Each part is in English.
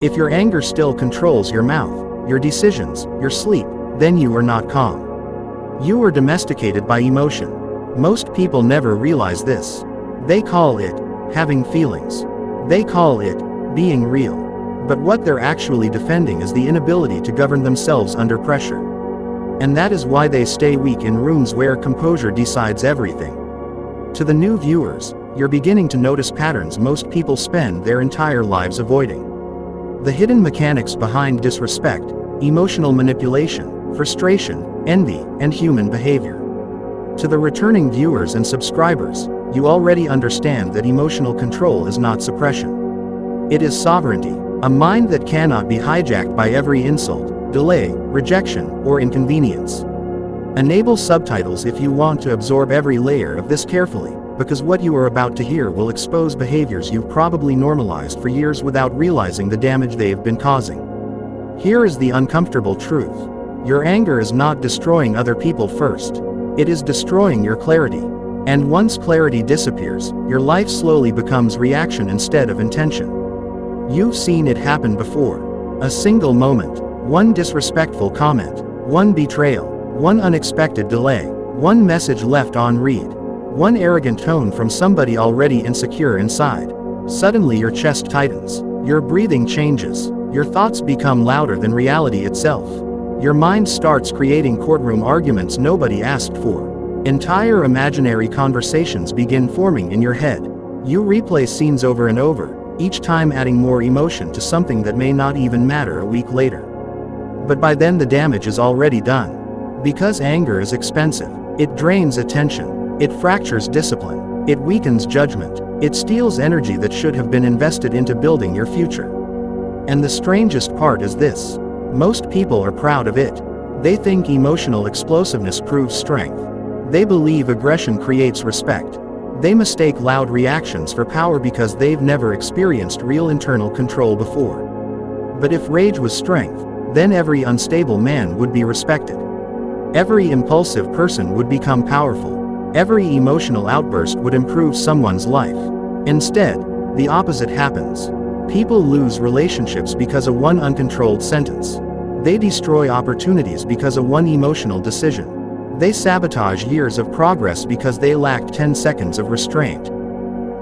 If your anger still controls your mouth, your decisions, your sleep, then you are not calm. You are domesticated by emotion. Most people never realize this. They call it having feelings. They call it being real. But what they're actually defending is the inability to govern themselves under pressure. And that is why they stay weak in rooms where composure decides everything. To the new viewers, you're beginning to notice patterns most people spend their entire lives avoiding. The hidden mechanics behind disrespect, emotional manipulation, frustration, envy, and human behavior. To the returning viewers and subscribers, you already understand that emotional control is not suppression. It is sovereignty, a mind that cannot be hijacked by every insult, delay, rejection, or inconvenience. Enable subtitles if you want to absorb every layer of this carefully, because what you are about to hear will expose behaviors you've probably normalized for years without realizing the damage they've been causing. Here is the uncomfortable truth. Your anger is not destroying other people first. It is destroying your clarity. And once clarity disappears, your life slowly becomes reaction instead of intention. You've seen it happen before. A single moment, one disrespectful comment, one betrayal, one unexpected delay, one message left on read, one arrogant tone from somebody already insecure inside. Suddenly your chest tightens, your breathing changes, your thoughts become louder than reality itself. Your mind starts creating courtroom arguments nobody asked for. Entire imaginary conversations begin forming in your head. You replay scenes over and over, each time adding more emotion to something that may not even matter a week later. But by then the damage is already done. Because anger is expensive, it drains attention, it fractures discipline, it weakens judgment, it steals energy that should have been invested into building your future. And the strangest part is this. Most people are proud of it. They think emotional explosiveness proves strength. They believe aggression creates respect. They mistake loud reactions for power because they've never experienced real internal control before. But if rage was strength, then every unstable man would be respected. Every impulsive person would become powerful. Every emotional outburst would improve someone's life. Instead, the opposite happens. People lose relationships because of one uncontrolled sentence. They destroy opportunities because of one emotional decision. They sabotage years of progress because they lacked 10 seconds of restraint.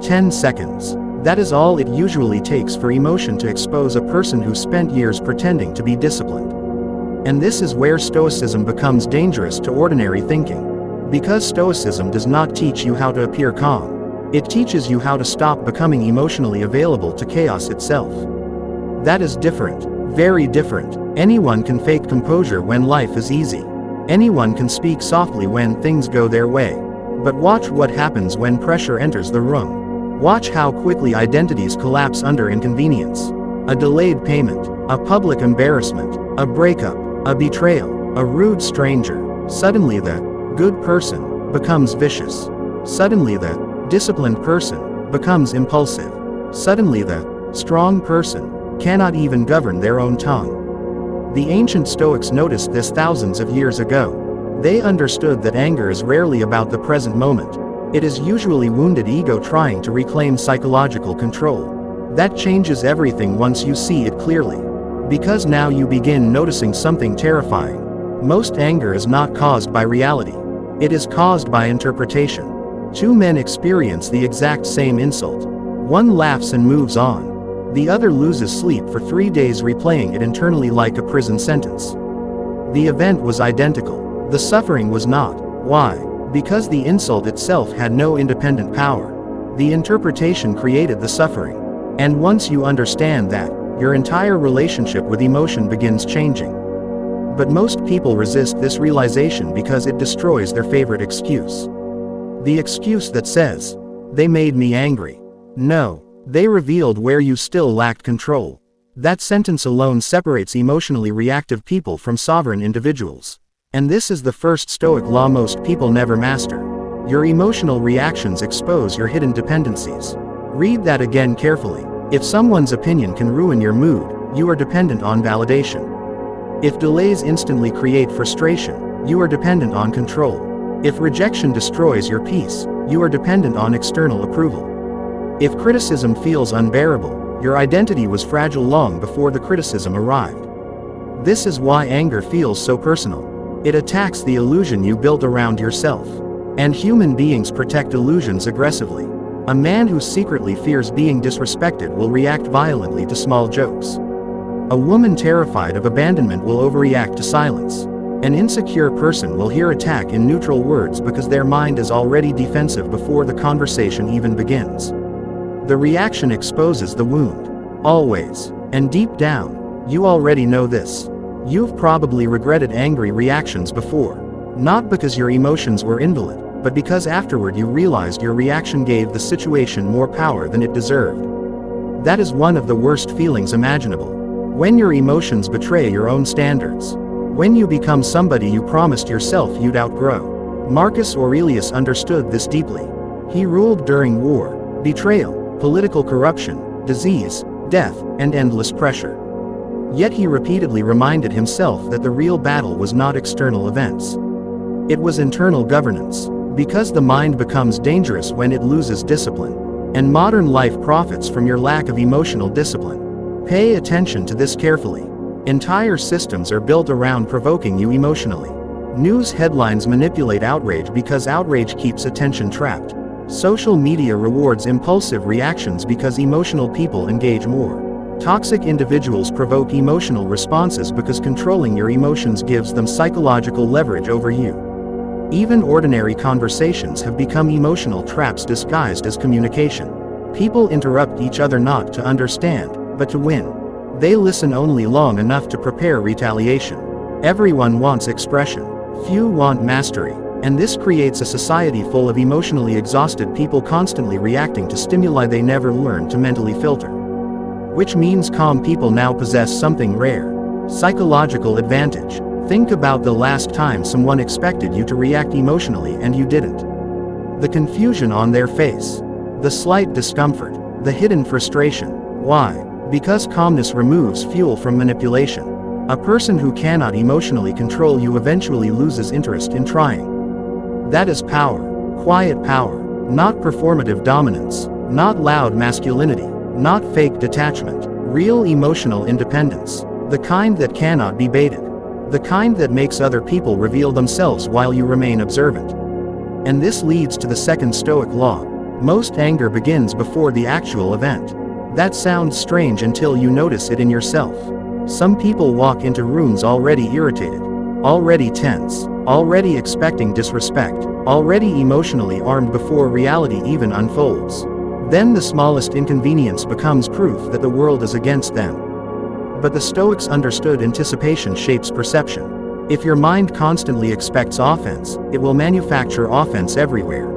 10 seconds. That is all it usually takes for emotion to expose a person who spent years pretending to be disciplined. And this is where Stoicism becomes dangerous to ordinary thinking. Because Stoicism does not teach you how to appear calm. It teaches you how to stop becoming emotionally available to chaos itself. That is different, very different. Anyone can fake composure when life is easy. Anyone can speak softly when things go their way. But watch what happens when pressure enters the room. Watch how quickly identities collapse under inconvenience. A delayed payment, a public embarrassment, a breakup, a betrayal, a rude stranger. Suddenly the good person becomes vicious. Suddenly the disciplined person becomes impulsive. Suddenly the strong person cannot even govern their own tongue. The ancient Stoics noticed this thousands of years ago. They understood that anger is rarely about the present moment. It is usually wounded ego trying to reclaim psychological control. That changes everything once you see it clearly. Because now you begin noticing something terrifying. Most anger is not caused by reality. It is caused by interpretation. Two men experience the exact same insult. One laughs and moves on. The other loses sleep for 3 days replaying it internally like a prison sentence. The event was identical. The suffering was not. Why? Because the insult itself had no independent power. The interpretation created the suffering. And once you understand that, your entire relationship with emotion begins changing. But most people resist this realization because it destroys their favorite excuse. The excuse that says, "They made me angry." No. They revealed where you still lacked control. That sentence alone separates emotionally reactive people from sovereign individuals. And this is the first Stoic law most people never master. Your emotional reactions expose your hidden dependencies. Read that again carefully. If someone's opinion can ruin your mood, you are dependent on validation. If delays instantly create frustration, you are dependent on control. If rejection destroys your peace, you are dependent on external approval. If criticism feels unbearable, Your identity was fragile long before the criticism arrived. This is why anger feels so personal. It attacks the illusion you built around yourself. And human beings protect illusions aggressively. A man who secretly fears being disrespected will react violently to small jokes. A woman terrified of abandonment will overreact to silence. An insecure person will hear attack in neutral words because their mind is already defensive before the conversation even begins. The reaction exposes the wound. Always. And deep down, you already know this. You've probably regretted angry reactions before. Not because your emotions were invalid, but because afterward you realized your reaction gave the situation more power than it deserved. That is one of the worst feelings imaginable. When your emotions betray your own standards. When you become somebody you promised yourself you'd outgrow. Marcus Aurelius understood this deeply. He ruled during war, betrayal, political corruption, disease, death, and endless pressure. Yet he repeatedly reminded himself that the real battle was not external events. It was internal governance. Because the mind becomes dangerous when it loses discipline. And modern life profits from your lack of emotional discipline. Pay attention to this carefully. Entire systems are built around provoking you emotionally. News headlines manipulate outrage because outrage keeps attention trapped. Social media rewards impulsive reactions because emotional people engage more. Toxic individuals provoke emotional responses because controlling your emotions gives them psychological leverage over you. Even ordinary conversations have become emotional traps disguised as communication. People interrupt each other not to understand, but to win. They listen only long enough to prepare retaliation. Everyone wants expression. Few want mastery. And this creates a society full of emotionally exhausted people constantly reacting to stimuli they never learned to mentally filter. Which means calm people now possess something rare. Psychological advantage. Think about the last time someone expected you to react emotionally and you didn't. The confusion on their face. The slight discomfort. The hidden frustration. Why? Because calmness removes fuel from manipulation. A person who cannot emotionally control you eventually loses interest in trying. That is power. Quiet power. Not performative dominance. Not loud masculinity. Not fake detachment. Real emotional independence. The kind that cannot be baited. The kind that makes other people reveal themselves while you remain observant. And this leads to the second Stoic law. Most anger begins before the actual event. That sounds strange until you notice it in yourself. Some people walk into rooms already irritated, already tense, already expecting disrespect, already emotionally armed before reality even unfolds. Then the smallest inconvenience becomes proof that the world is against them. But the Stoics understood anticipation shapes perception. If your mind constantly expects offense, it will manufacture offense everywhere.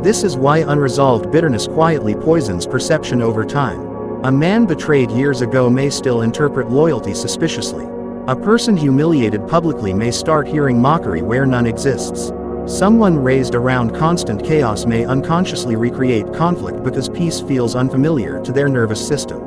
This is why unresolved bitterness quietly poisons perception over time. A man betrayed years ago may still interpret loyalty suspiciously. A person humiliated publicly may start hearing mockery where none exists. Someone raised around constant chaos may unconsciously recreate conflict because peace feels unfamiliar to their nervous system.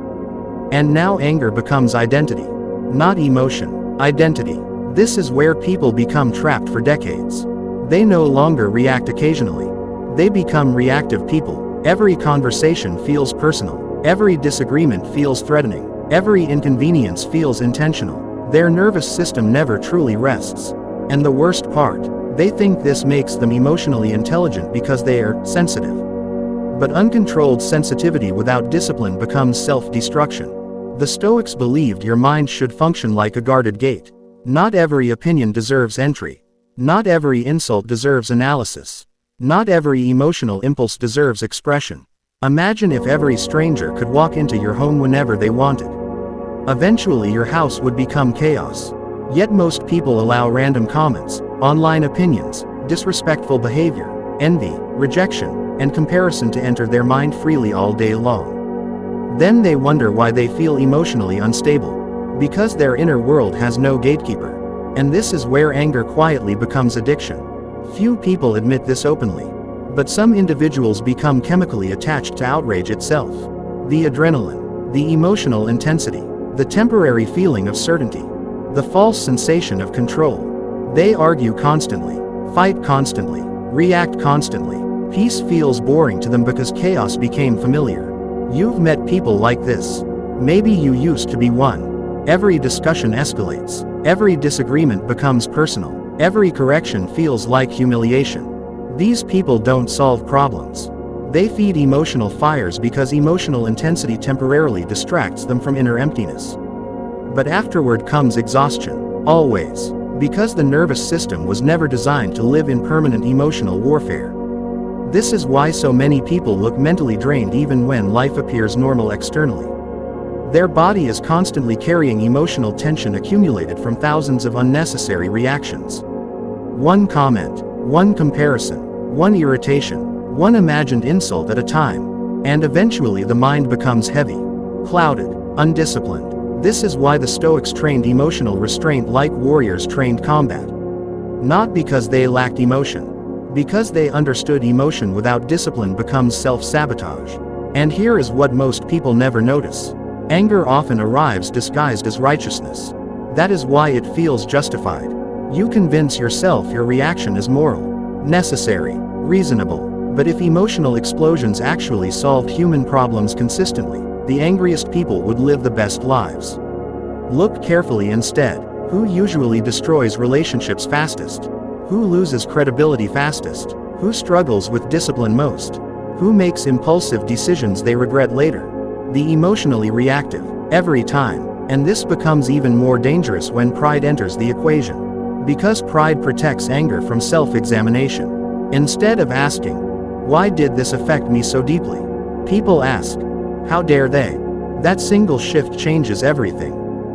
And now anger becomes identity. Not emotion. Identity. This is where people become trapped for decades. They no longer react occasionally. They become reactive people. Every conversation feels personal. Every disagreement feels threatening. Every inconvenience feels intentional. Their nervous system never truly rests. And the worst part, they think this makes them emotionally intelligent because they are sensitive. But uncontrolled sensitivity without discipline becomes self-destruction. The Stoics believed your mind should function like a guarded gate. Not every opinion deserves entry. Not every insult deserves analysis. Not every emotional impulse deserves expression. Imagine if every stranger could walk into your home whenever they wanted. Eventually your house would become chaos. Yet most people allow random comments, online opinions, disrespectful behavior, envy, rejection, and comparison to enter their mind freely all day long. Then they wonder why they feel emotionally unstable. Because their inner world has no gatekeeper. And this is where anger quietly becomes addiction. Few people admit this openly. But some individuals become chemically attached to outrage itself. The adrenaline, the emotional intensity, the temporary feeling of certainty, the false sensation of control. They argue constantly, fight constantly, react constantly. Peace feels boring to them because chaos became familiar. You've met people like this. Maybe you used to be one. Every discussion escalates. Every disagreement becomes personal. Every correction feels like humiliation. These people don't solve problems. They feed emotional fires because emotional intensity temporarily distracts them from inner emptiness. But afterward comes exhaustion. Always. Because the nervous system was never designed to live in permanent emotional warfare. This is why so many people look mentally drained even when life appears normal externally. Their body is constantly carrying emotional tension accumulated from thousands of unnecessary reactions. One comment, one comparison, one irritation, one imagined insult at a time, and eventually the mind becomes heavy, clouded, undisciplined. This is why the Stoics trained emotional restraint like warriors trained combat. Not because they lacked emotion. Because they understood emotion without discipline becomes self-sabotage. And here is what most people never notice. Anger often arrives disguised as righteousness. That is why it feels justified. You convince yourself your reaction is moral, necessary, reasonable. But if emotional explosions actually solved human problems consistently, the angriest people would live the best lives. Look carefully instead. Who usually destroys relationships fastest? Who loses credibility fastest? Who struggles with discipline most? Who makes impulsive decisions they regret later? The emotionally reactive, every time. And this becomes even more dangerous when pride enters the equation. Because pride protects anger from self-examination. Instead of asking, why did this affect me so deeply? People ask, how dare they? That single shift changes everything.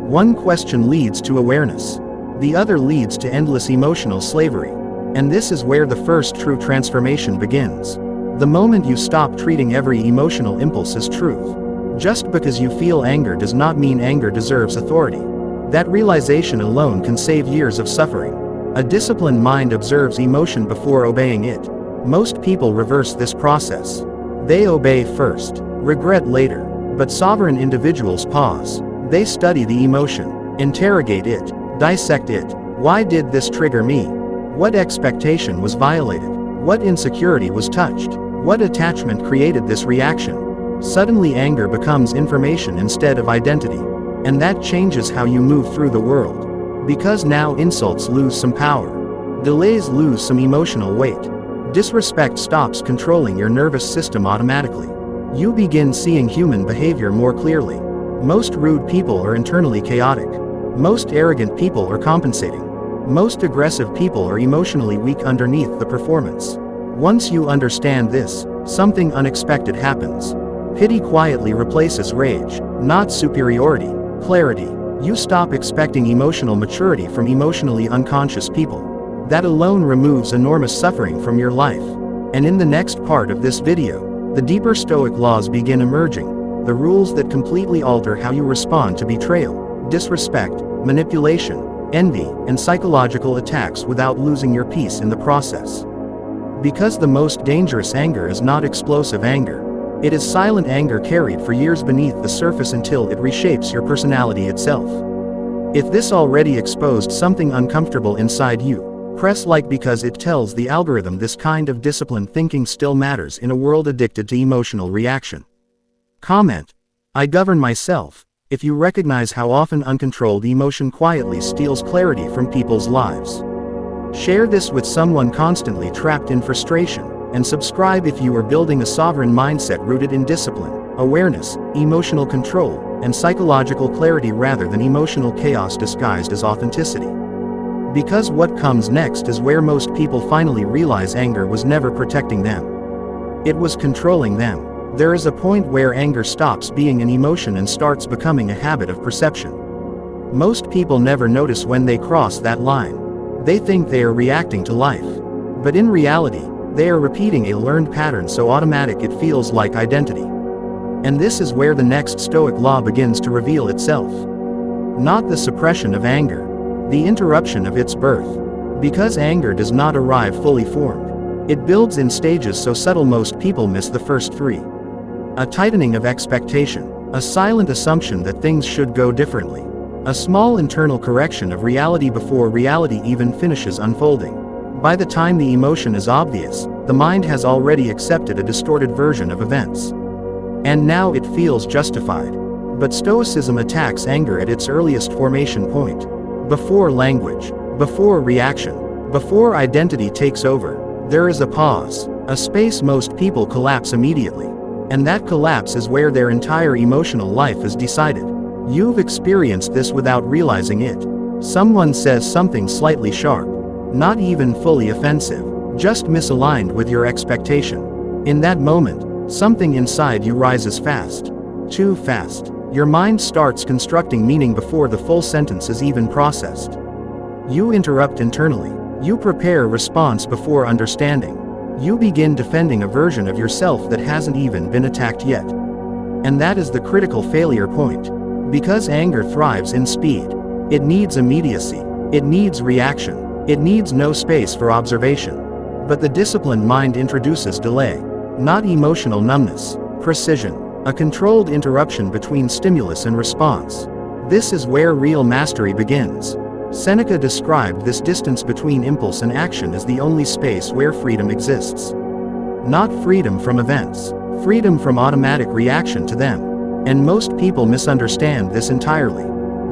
One question leads to awareness. The other leads to endless emotional slavery. And this is where the first true transformation begins. The moment you stop treating every emotional impulse as truth. Just because you feel anger does not mean anger deserves authority. That realization alone can save years of suffering. A disciplined mind observes emotion before obeying it. Most people reverse this process. They obey first, regret later. But sovereign individuals pause. They study the emotion, interrogate it, dissect it. Why did this trigger me? What expectation was violated? What insecurity was touched? What attachment created this reaction? Suddenly anger becomes information instead of identity. And that changes how you move through the world. Because now insults lose some power. Delays lose some emotional weight. Disrespect stops controlling your nervous system automatically. You begin seeing human behavior more clearly. Most rude people are internally chaotic. Most arrogant people are compensating. Most aggressive people are emotionally weak underneath the performance. Once you understand this, something unexpected happens. Pity quietly replaces rage, not superiority, clarity. You stop expecting emotional maturity from emotionally unconscious people. That alone removes enormous suffering from your life. And in the next part of this video, the deeper Stoic laws begin emerging, the rules that completely alter how you respond to betrayal, disrespect, manipulation, envy, and psychological attacks without losing your peace in the process. Because the most dangerous anger is not explosive anger. It is silent anger carried for years beneath the surface until it reshapes your personality itself. If this already exposed something uncomfortable inside you, press like because it tells the algorithm this kind of disciplined thinking still matters in a world addicted to emotional reaction. Comment. I govern myself. If you recognize how often uncontrolled emotion quietly steals clarity from people's lives. Share this with someone constantly trapped in frustration, and subscribe if you are building a sovereign mindset rooted in discipline, awareness, emotional control, and psychological clarity rather than emotional chaos disguised as authenticity. Because what comes next is where most people finally realize anger was never protecting them. It was controlling them. There is a point where anger stops being an emotion and starts becoming a habit of perception. Most people never notice when they cross that line. They think they are reacting to life. But in reality, they are repeating a learned pattern so automatic it feels like identity. And this is where the next Stoic law begins to reveal itself. Not the suppression of anger. The interruption of its birth. Because anger does not arrive fully formed. It builds in stages so subtle most people miss the first three. A tightening of expectation. A silent assumption that things should go differently. A small internal correction of reality before reality even finishes unfolding. By the time the emotion is obvious, the mind has already accepted a distorted version of events. and now it feels justified. But Stoicism attacks anger at its earliest formation point. Before language, before reaction, before identity takes over, there is a pause, a space most people collapse immediately. And that collapse is where their entire emotional life is decided. You've experienced this without realizing it. Someone says something slightly sharp, not even fully offensive, just misaligned with your expectation. In that moment, something inside you rises fast. Too fast. Your mind starts constructing meaning before the full sentence is even processed. You interrupt internally. You prepare response before understanding. You begin defending a version of yourself that hasn't even been attacked yet. And that is the critical failure point. Because anger thrives in speed. It needs immediacy. It needs reaction. It needs no space for observation. But the disciplined mind introduces delay. Not emotional numbness. Precision. A controlled interruption between stimulus and response. This is where real mastery begins. Seneca described this distance between impulse and action as the only space where freedom exists. Not freedom from events, freedom from automatic reaction to them. And most people misunderstand this entirely.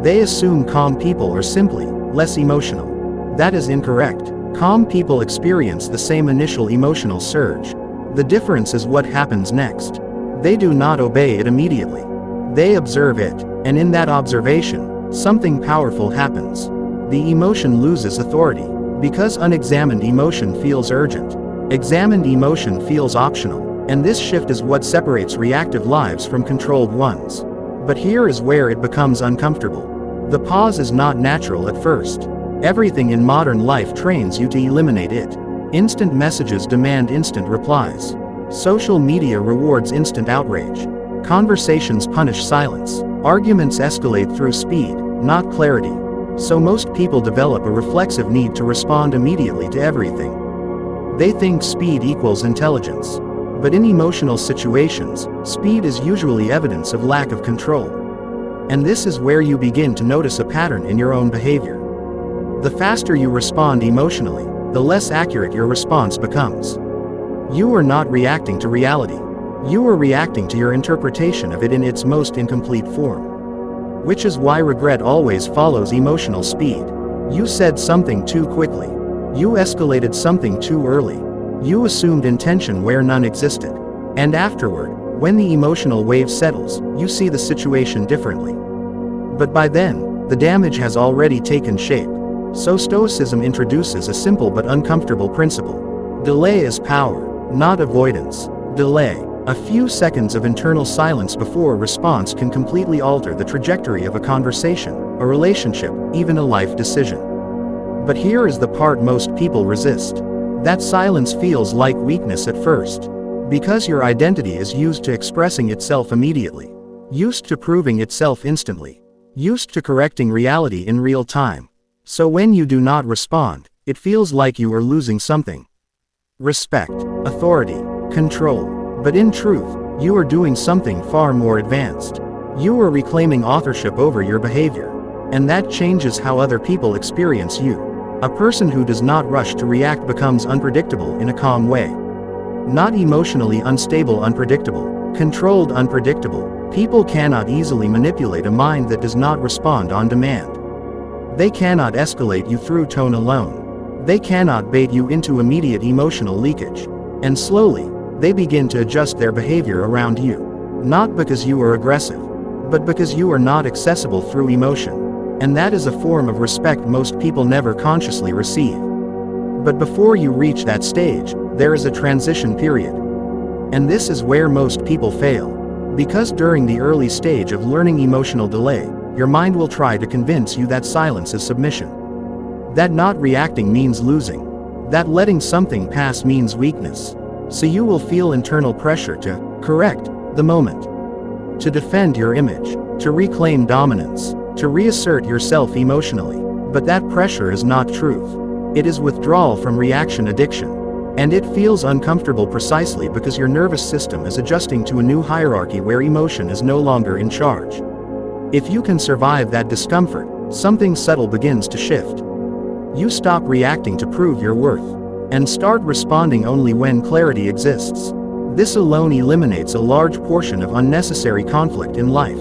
They assume calm people are simply less emotional. That is incorrect. Calm people experience the same initial emotional surge. The difference is what happens next. They do not obey it immediately. They observe it, and in that observation, something powerful happens. The emotion loses authority, because unexamined emotion feels urgent. Examined emotion feels optional, and this shift is what separates reactive lives from controlled ones. But here is where it becomes uncomfortable. The pause is not natural at first. Everything in modern life trains you to eliminate it. Instant messages demand instant replies. Social media rewards instant outrage. Conversations punish silence. Arguments escalate through speed, not clarity. So most people develop a reflexive need to respond immediately to everything. They think speed equals intelligence. But in emotional situations, speed is usually evidence of lack of control. And this is where you begin to notice a pattern in your own behavior. The faster you respond emotionally, the less accurate your response becomes. You are not reacting to reality. You are reacting to your interpretation of it in its most incomplete form. Which is why regret always follows emotional speed. You said something too quickly. You escalated something too early. You assumed intention where none existed. And afterward, when the emotional wave settles, you see the situation differently. But by then, the damage has already taken shape. So Stoicism introduces a simple but uncomfortable principle. Delay is power. Not avoidance. Delay. A few seconds of internal silence before response can completely alter the trajectory of a conversation, a relationship, even a life decision. But here is the part most people resist. That silence feels like weakness at first. Because your identity is used to expressing itself immediately. Used to proving itself instantly. Used to correcting reality in real time. So when you do not respond, it feels like you are losing something. Respect, authority, control. But in truth, you are doing something far more advanced. You are reclaiming authorship over your behavior. And that changes how other people experience you. A person who does not rush to react becomes unpredictable in a calm way. Not emotionally unstable unpredictable, controlled unpredictable. People cannot easily manipulate a mind that does not respond on demand. They cannot escalate you through tone alone. They cannot bait you into immediate emotional leakage. And slowly, they begin to adjust their behavior around you. Not because you are aggressive, but because you are not accessible through emotion. And that is a form of respect most people never consciously receive. But before you reach that stage, there is a transition period. And this is where most people fail. Because during the early stage of learning emotional delay, your mind will try to convince you that silence is submission. That not reacting means losing. That letting something pass means weakness. So you will feel internal pressure to correct the moment. To defend your image. To reclaim dominance. To reassert yourself emotionally. But that pressure is not truth. It is withdrawal from reaction addiction. And it feels uncomfortable precisely because your nervous system is adjusting to a new hierarchy where emotion is no longer in charge. If you can survive that discomfort, something subtle begins to shift. You stop reacting to prove your worth, and start responding only when clarity exists. This alone eliminates a large portion of unnecessary conflict in life.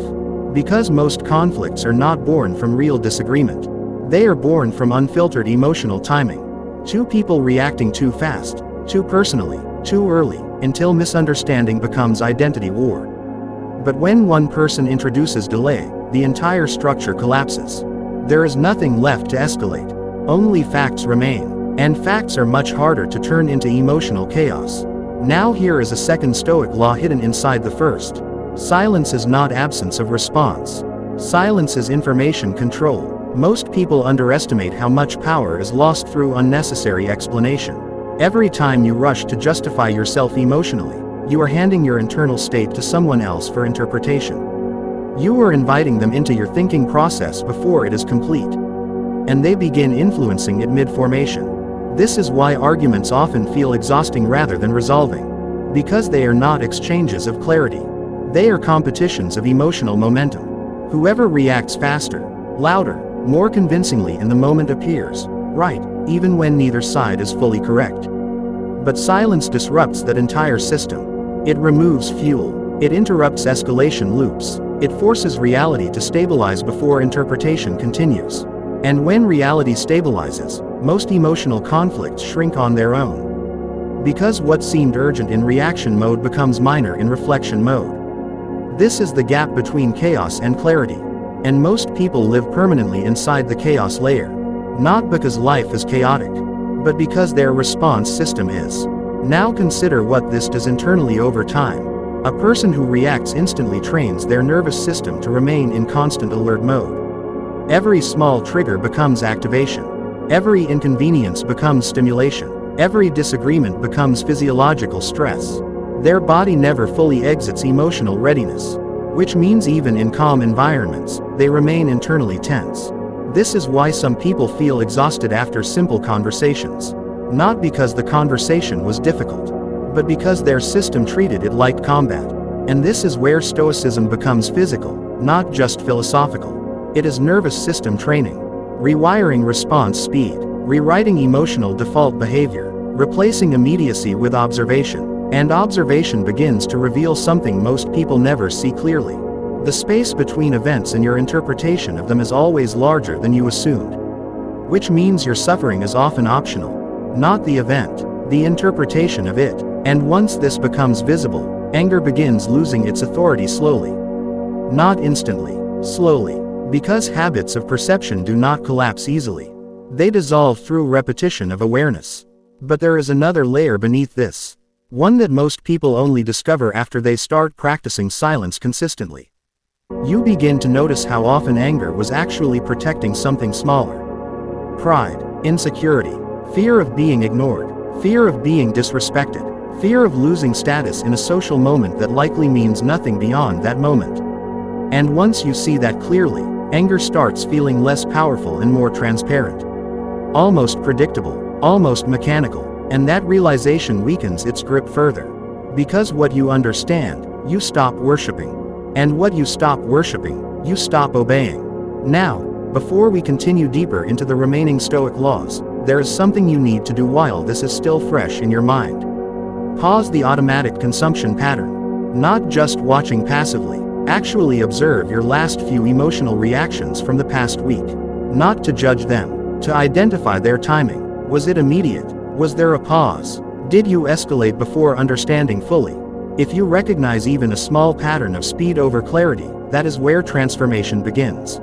Because most conflicts are not born from real disagreement. They are born from unfiltered emotional timing. Two people reacting too fast, too personally, too early, until misunderstanding becomes identity war. But when one person introduces delay, the entire structure collapses. There is nothing left to escalate. Only facts remain. And facts are much harder to turn into emotional chaos. Now here is a second Stoic law hidden inside the first. Silence is not absence of response. Silence is information control. Most people underestimate how much power is lost through unnecessary explanation. Every time you rush to justify yourself emotionally, you are handing your internal state to someone else for interpretation. You are inviting them into your thinking process before it is complete. And they begin influencing it mid-formation. This is why arguments often feel exhausting rather than resolving. Because they are not exchanges of clarity. They are competitions of emotional momentum. Whoever reacts faster, louder, more convincingly in the moment appears right, even when neither side is fully correct. But silence disrupts that entire system. It removes fuel. It interrupts escalation loops. It forces reality to stabilize before interpretation continues. And when reality stabilizes, most emotional conflicts shrink on their own. Because what seemed urgent in reaction mode becomes minor in reflection mode. This is the gap between chaos and clarity. And most people live permanently inside the chaos layer. Not because life is chaotic, but because their response system is. Now consider what this does internally over time. A person who reacts instantly trains their nervous system to remain in constant alert mode. Every small trigger becomes activation. Every inconvenience becomes stimulation. Every disagreement becomes physiological stress. Their body never fully exits emotional readiness. Which means even in calm environments, they remain internally tense. This is why some people feel exhausted after simple conversations. Not because the conversation was difficult, but because their system treated it like combat. And this is where Stoicism becomes physical, not just philosophical. It is nervous system training. Rewiring response speed, rewriting emotional default behavior, replacing immediacy with observation. And observation begins to reveal something most people never see clearly. The space between events and your interpretation of them is always larger than you assumed. Which means your suffering is often optional. Not the event, the interpretation of it. And once this becomes visible, anger begins losing its authority slowly. Not instantly, slowly. Because habits of perception do not collapse easily. They dissolve through repetition of awareness. But there is another layer beneath this. One that most people only discover after they start practicing silence consistently. You begin to notice how often anger was actually protecting something smaller. Pride, insecurity, fear of being ignored, fear of being disrespected, fear of losing status in a social moment that likely means nothing beyond that moment. And once you see that clearly, anger starts feeling less powerful and more transparent. Almost predictable, almost mechanical. And that realization weakens its grip further. Because what you understand, you stop worshiping. And what you stop worshiping, you stop obeying. Now, before we continue deeper into the remaining Stoic laws, there is something you need to do while this is still fresh in your mind. Pause the automatic consumption pattern. Not just watching passively, actually observe your last few emotional reactions from the past week. Not to judge them, to identify their timing. Was it immediate? Was there a pause? Did you escalate before understanding fully? If you recognize even a small pattern of speed over clarity, that is where transformation begins.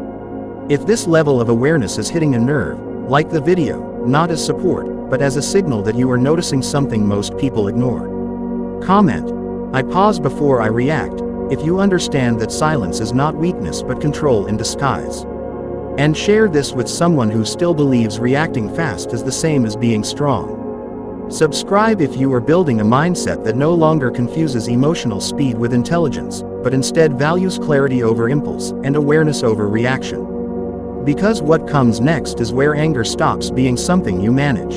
If this level of awareness is hitting a nerve, like the video, not as support, but as a signal that you are noticing something most people ignore. Comment. I pause before I react, if you understand that silence is not weakness but control in disguise. And share this with someone who still believes reacting fast is the same as being strong. Subscribe if you are building a mindset that no longer confuses emotional speed with intelligence, but instead values clarity over impulse and awareness over reaction. Because what comes next is where anger stops being something you manage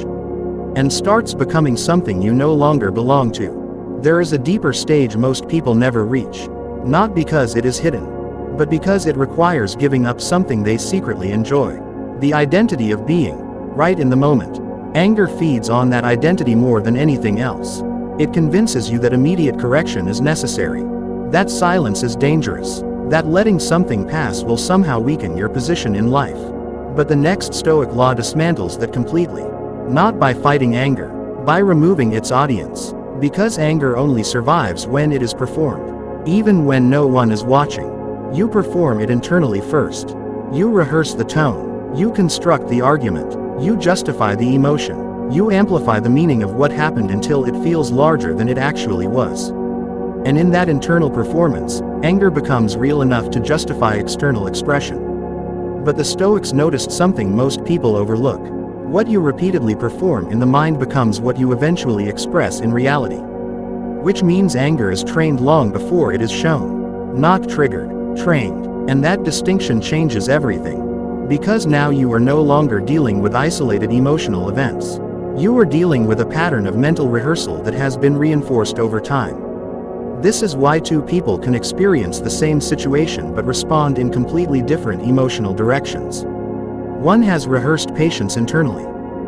and starts becoming something you no longer belong to. There is a deeper stage most people never reach, not because it is hidden, but because it requires giving up something they secretly enjoy. The identity of being right in the moment. Anger feeds on that identity more than anything else. It convinces you that immediate correction is necessary. That silence is dangerous. That letting something pass will somehow weaken your position in life. But the next Stoic law dismantles that completely. Not by fighting anger, by removing its audience. Because anger only survives when it is performed. Even when no one is watching. You perform it internally first. You rehearse the tone. You construct the argument. You justify the emotion. You amplify the meaning of what happened until it feels larger than it actually was. And in that internal performance, anger becomes real enough to justify external expression. But the Stoics noticed something most people overlook. What you repeatedly perform in the mind becomes what you eventually express in reality. Which means anger is trained long before it is shown. Not triggered, trained. And that distinction changes everything. Because now you are no longer dealing with isolated emotional events. You are dealing with a pattern of mental rehearsal that has been reinforced over time. This is why two people can experience the same situation but respond in completely different emotional directions. One has rehearsed patience internally.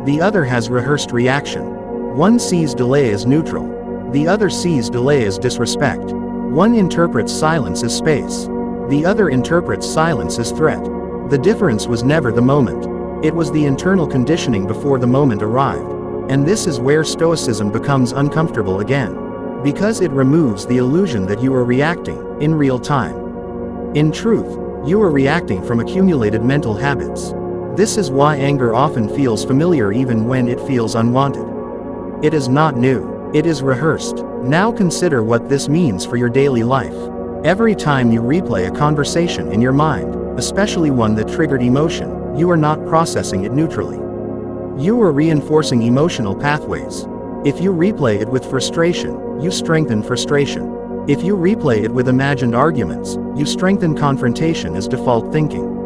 The other has rehearsed reaction. One sees delay as neutral. The other sees delay as disrespect. One interprets silence as space. The other interprets silence as threat. The difference was never the moment. It was the internal conditioning before the moment arrived. And this is where Stoicism becomes uncomfortable again. Because it removes the illusion that you are reacting, in real time. In truth, you are reacting from accumulated mental habits. This is why anger often feels familiar even when it feels unwanted. It is not new, it is rehearsed. Now consider what this means for your daily life. Every time you replay a conversation in your mind, especially one that triggered emotion, you are not processing it neutrally. You are reinforcing emotional pathways. If you replay it with frustration, you strengthen frustration. If you replay it with imagined arguments, you strengthen confrontation as default thinking.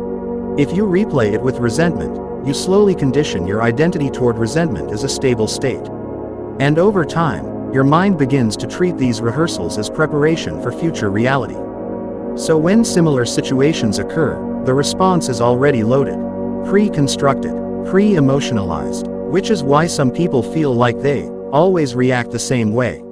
If you replay it with resentment, you slowly condition your identity toward resentment as a stable state. And over time, your mind begins to treat these rehearsals as preparation for future reality. So when similar situations occur, the response is already loaded, pre-constructed, pre-emotionalized, which is why some people feel like they always react the same way.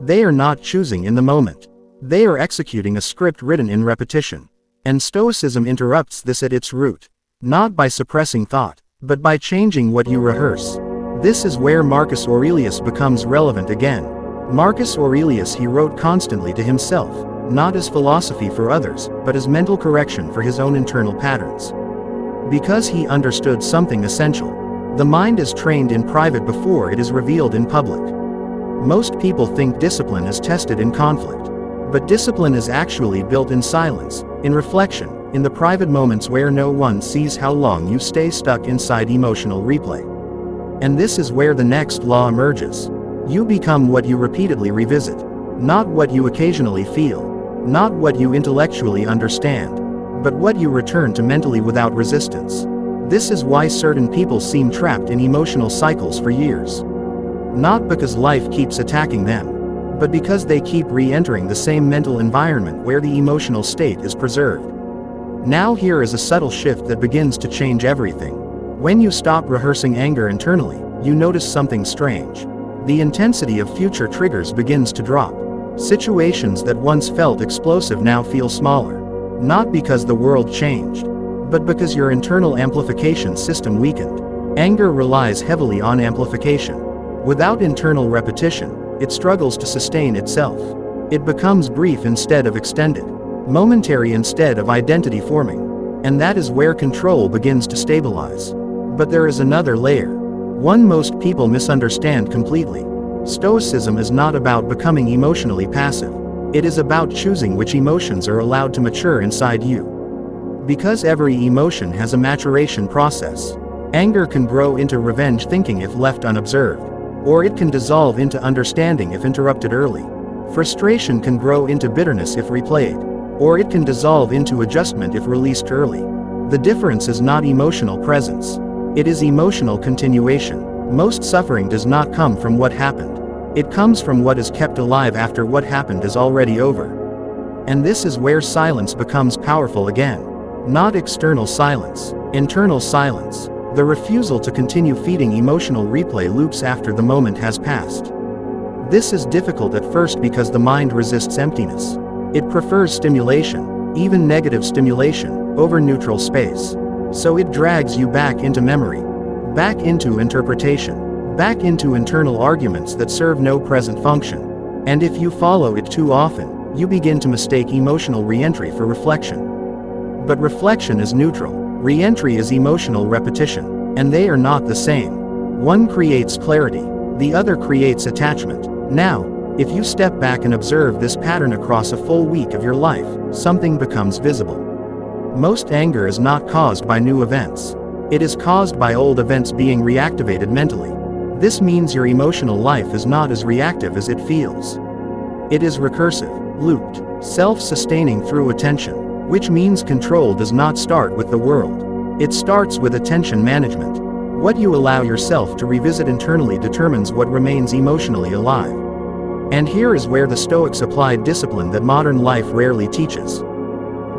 They are not choosing in the moment. They are executing a script written in repetition. And Stoicism interrupts this at its root. Not by suppressing thought, but by changing what you rehearse. This is where Marcus Aurelius becomes relevant again. Marcus Aurelius he wrote constantly to himself, not as philosophy for others, but as mental correction for his own internal patterns. Because he understood something essential. The mind is trained in private before it is revealed in public. Most people think discipline is tested in conflict. But discipline is actually built in silence, in reflection, in the private moments where no one sees how long you stay stuck inside emotional replay. And this is where the next law emerges. You become what you repeatedly revisit. Not what you occasionally feel. Not what you intellectually understand. But what you return to mentally without resistance. This is why certain people seem trapped in emotional cycles for years. Not because life keeps attacking them, but because they keep re-entering the same mental environment where the emotional state is preserved. Now here is a subtle shift that begins to change everything. When you stop rehearsing anger internally, you notice something strange. The intensity of future triggers begins to drop. Situations that once felt explosive now feel smaller. Not because the world changed, but because your internal amplification system weakened. Anger relies heavily on amplification. Without internal repetition, it struggles to sustain itself. It becomes brief instead of extended, momentary instead of identity forming. And that is where control begins to stabilize. But there is another layer. One most people misunderstand completely. Stoicism is not about becoming emotionally passive. It is about choosing which emotions are allowed to mature inside you. Because every emotion has a maturation process. Anger can grow into revenge thinking if left unobserved. Or it can dissolve into understanding if interrupted early. Frustration can grow into bitterness if replayed. Or it can dissolve into adjustment if released early. The difference is not emotional presence. It is emotional continuation. Most suffering does not come from what happened. It comes from what is kept alive after what happened is already over. And this is where silence becomes powerful again. Not external silence, internal silence. The refusal to continue feeding emotional replay loops after the moment has passed. This is difficult at first because the mind resists emptiness. It prefers stimulation, even negative stimulation, over neutral space. So it drags you back into memory, back into interpretation, back into internal arguments that serve no present function. And if you follow it too often, you begin to mistake emotional re-entry for reflection. But reflection is neutral, re-entry is emotional repetition, and they are not the same. One creates clarity, the other creates attachment. Now, if you step back and observe this pattern across a full week of your life, something becomes visible. Most anger is not caused by new events. It is caused by old events being reactivated mentally. This means your emotional life is not as reactive as it feels. It is recursive, looped, self-sustaining through attention, which means control does not start with the world. It starts with attention management. What you allow yourself to revisit internally determines what remains emotionally alive. And here is where the Stoics applied discipline that modern life rarely teaches.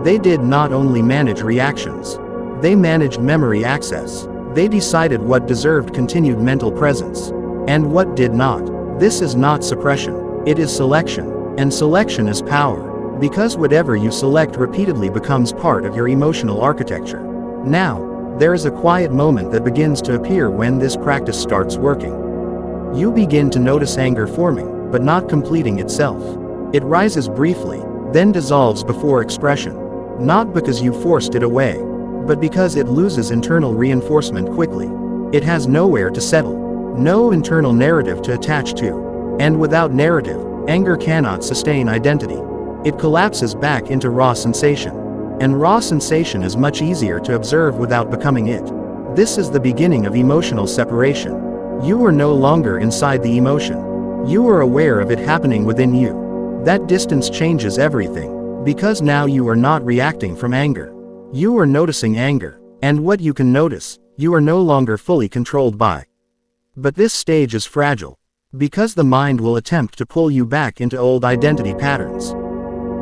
They did not only manage reactions. They managed memory access. They decided what deserved continued mental presence, and what did not. This is not suppression, it is selection. And selection is power, because whatever you select repeatedly becomes part of your emotional architecture. Now, there is a quiet moment that begins to appear when this practice starts working. You begin to notice anger forming, but not completing itself. It rises briefly, then dissolves before expression. Not because you forced it away, but because it loses internal reinforcement quickly. It has nowhere to settle, no internal narrative to attach to. And without narrative, anger cannot sustain identity. It collapses back into raw sensation. And raw sensation is much easier to observe without becoming it. This is the beginning of emotional separation. You are no longer inside the emotion. You are aware of it happening within you. That distance changes everything, because now you are not reacting from anger. You are noticing anger, and what you can notice, you are no longer fully controlled by. But this stage is fragile, because the mind will attempt to pull you back into old identity patterns.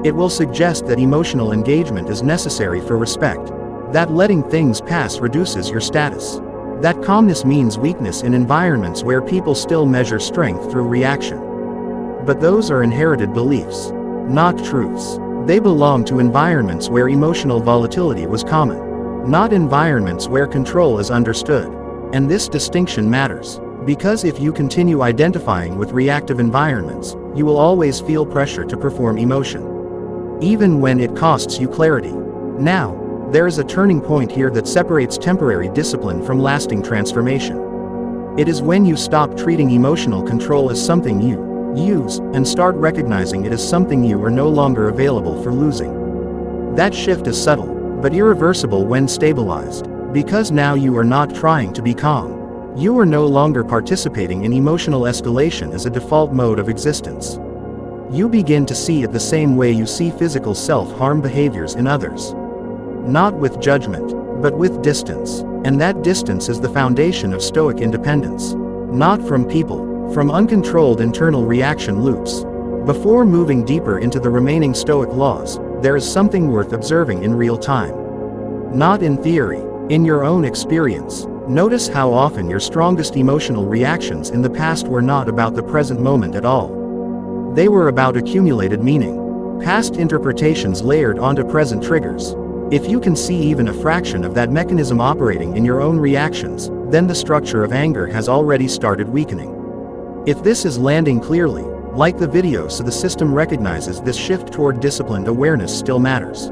It will suggest that emotional engagement is necessary for respect, that letting things pass reduces your status, that calmness means weakness in environments where people still measure strength through reaction. But those are inherited beliefs, not truths. They belong to environments where emotional volatility was common, not environments where control is understood. And this distinction matters, because if you continue identifying with reactive environments, you will always feel pressure to perform emotion, even when it costs you clarity. Now, there is a turning point here that separates temporary discipline from lasting transformation. It is when you stop treating emotional control as something you use, and start recognizing it as something you are no longer available for losing. That shift is subtle, but irreversible when stabilized, because now you are not trying to be calm. You are no longer participating in emotional escalation as a default mode of existence. You begin to see it the same way you see physical self-harm behaviors in others. Not with judgment, but with distance. And that distance is the foundation of Stoic independence. Not from people, from uncontrolled internal reaction loops. Before moving deeper into the remaining Stoic laws, there is something worth observing in real time. Not in theory, in your own experience. Notice how often your strongest emotional reactions in the past were not about the present moment at all. They were about accumulated meaning, past interpretations layered onto present triggers. If you can see even a fraction of that mechanism operating in your own reactions, then the structure of anger has already started weakening. If this is landing clearly, like the video so the system recognizes this shift toward disciplined awareness still matters.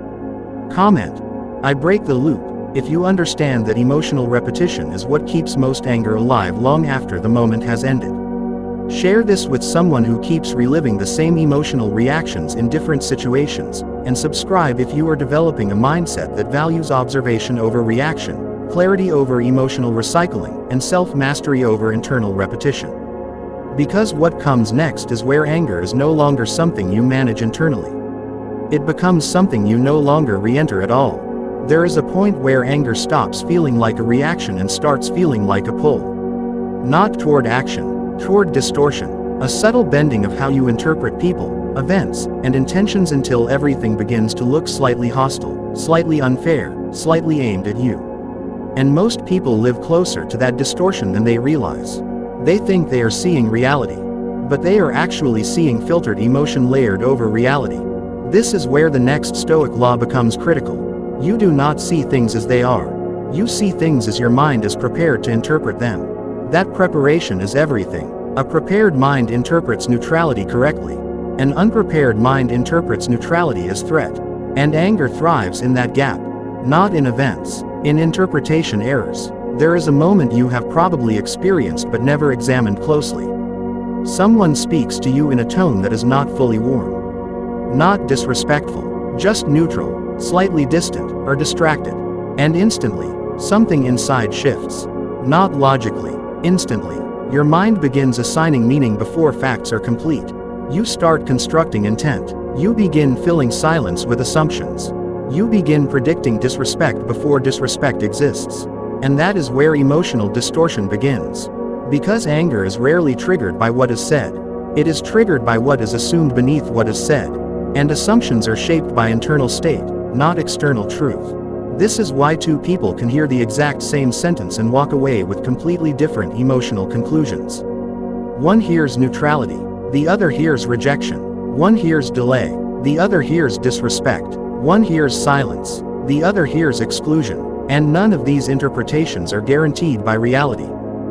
Comment: I break the loop. If you understand that emotional repetition is what keeps most anger alive long after the moment has ended. Share this with someone who keeps reliving the same emotional reactions in different situations, and subscribe if you are developing a mindset that values observation over reaction, clarity over emotional recycling, and self-mastery over internal repetition. Because what comes next is where anger is no longer something you manage internally. It becomes something you no longer re-enter at all. There is a point where anger stops feeling like a reaction and starts feeling like a pull. Not toward action, toward distortion, a subtle bending of how you interpret people, events, and intentions until everything begins to look slightly hostile, slightly unfair, slightly aimed at you. And most people live closer to that distortion than they realize. They think they are seeing reality. but they are actually seeing filtered emotion layered over reality. This is where the next Stoic law becomes critical. You do not see things as they are. You see things as your mind is prepared to interpret them. That preparation is everything. A prepared mind interprets neutrality correctly. An unprepared mind interprets neutrality as threat. And anger thrives in that gap. Not in events, in interpretation errors. There is a moment you have probably experienced but never examined closely. Someone speaks to you in a tone that is not fully warm. Not disrespectful, just neutral, slightly distant, or distracted. And instantly, something inside shifts. Not logically, instantly. Your mind begins assigning meaning before facts are complete. You start constructing intent. You begin filling silence with assumptions. You begin predicting disrespect before disrespect exists. And that is where emotional distortion begins. Because anger is rarely triggered by what is said. It is triggered by what is assumed beneath what is said. And assumptions are shaped by internal state, not external truth. This is why two people can hear the exact same sentence and walk away with completely different emotional conclusions. One hears neutrality, the other hears rejection. One hears delay, the other hears disrespect. One hears silence, the other hears exclusion. And none of these interpretations are guaranteed by reality.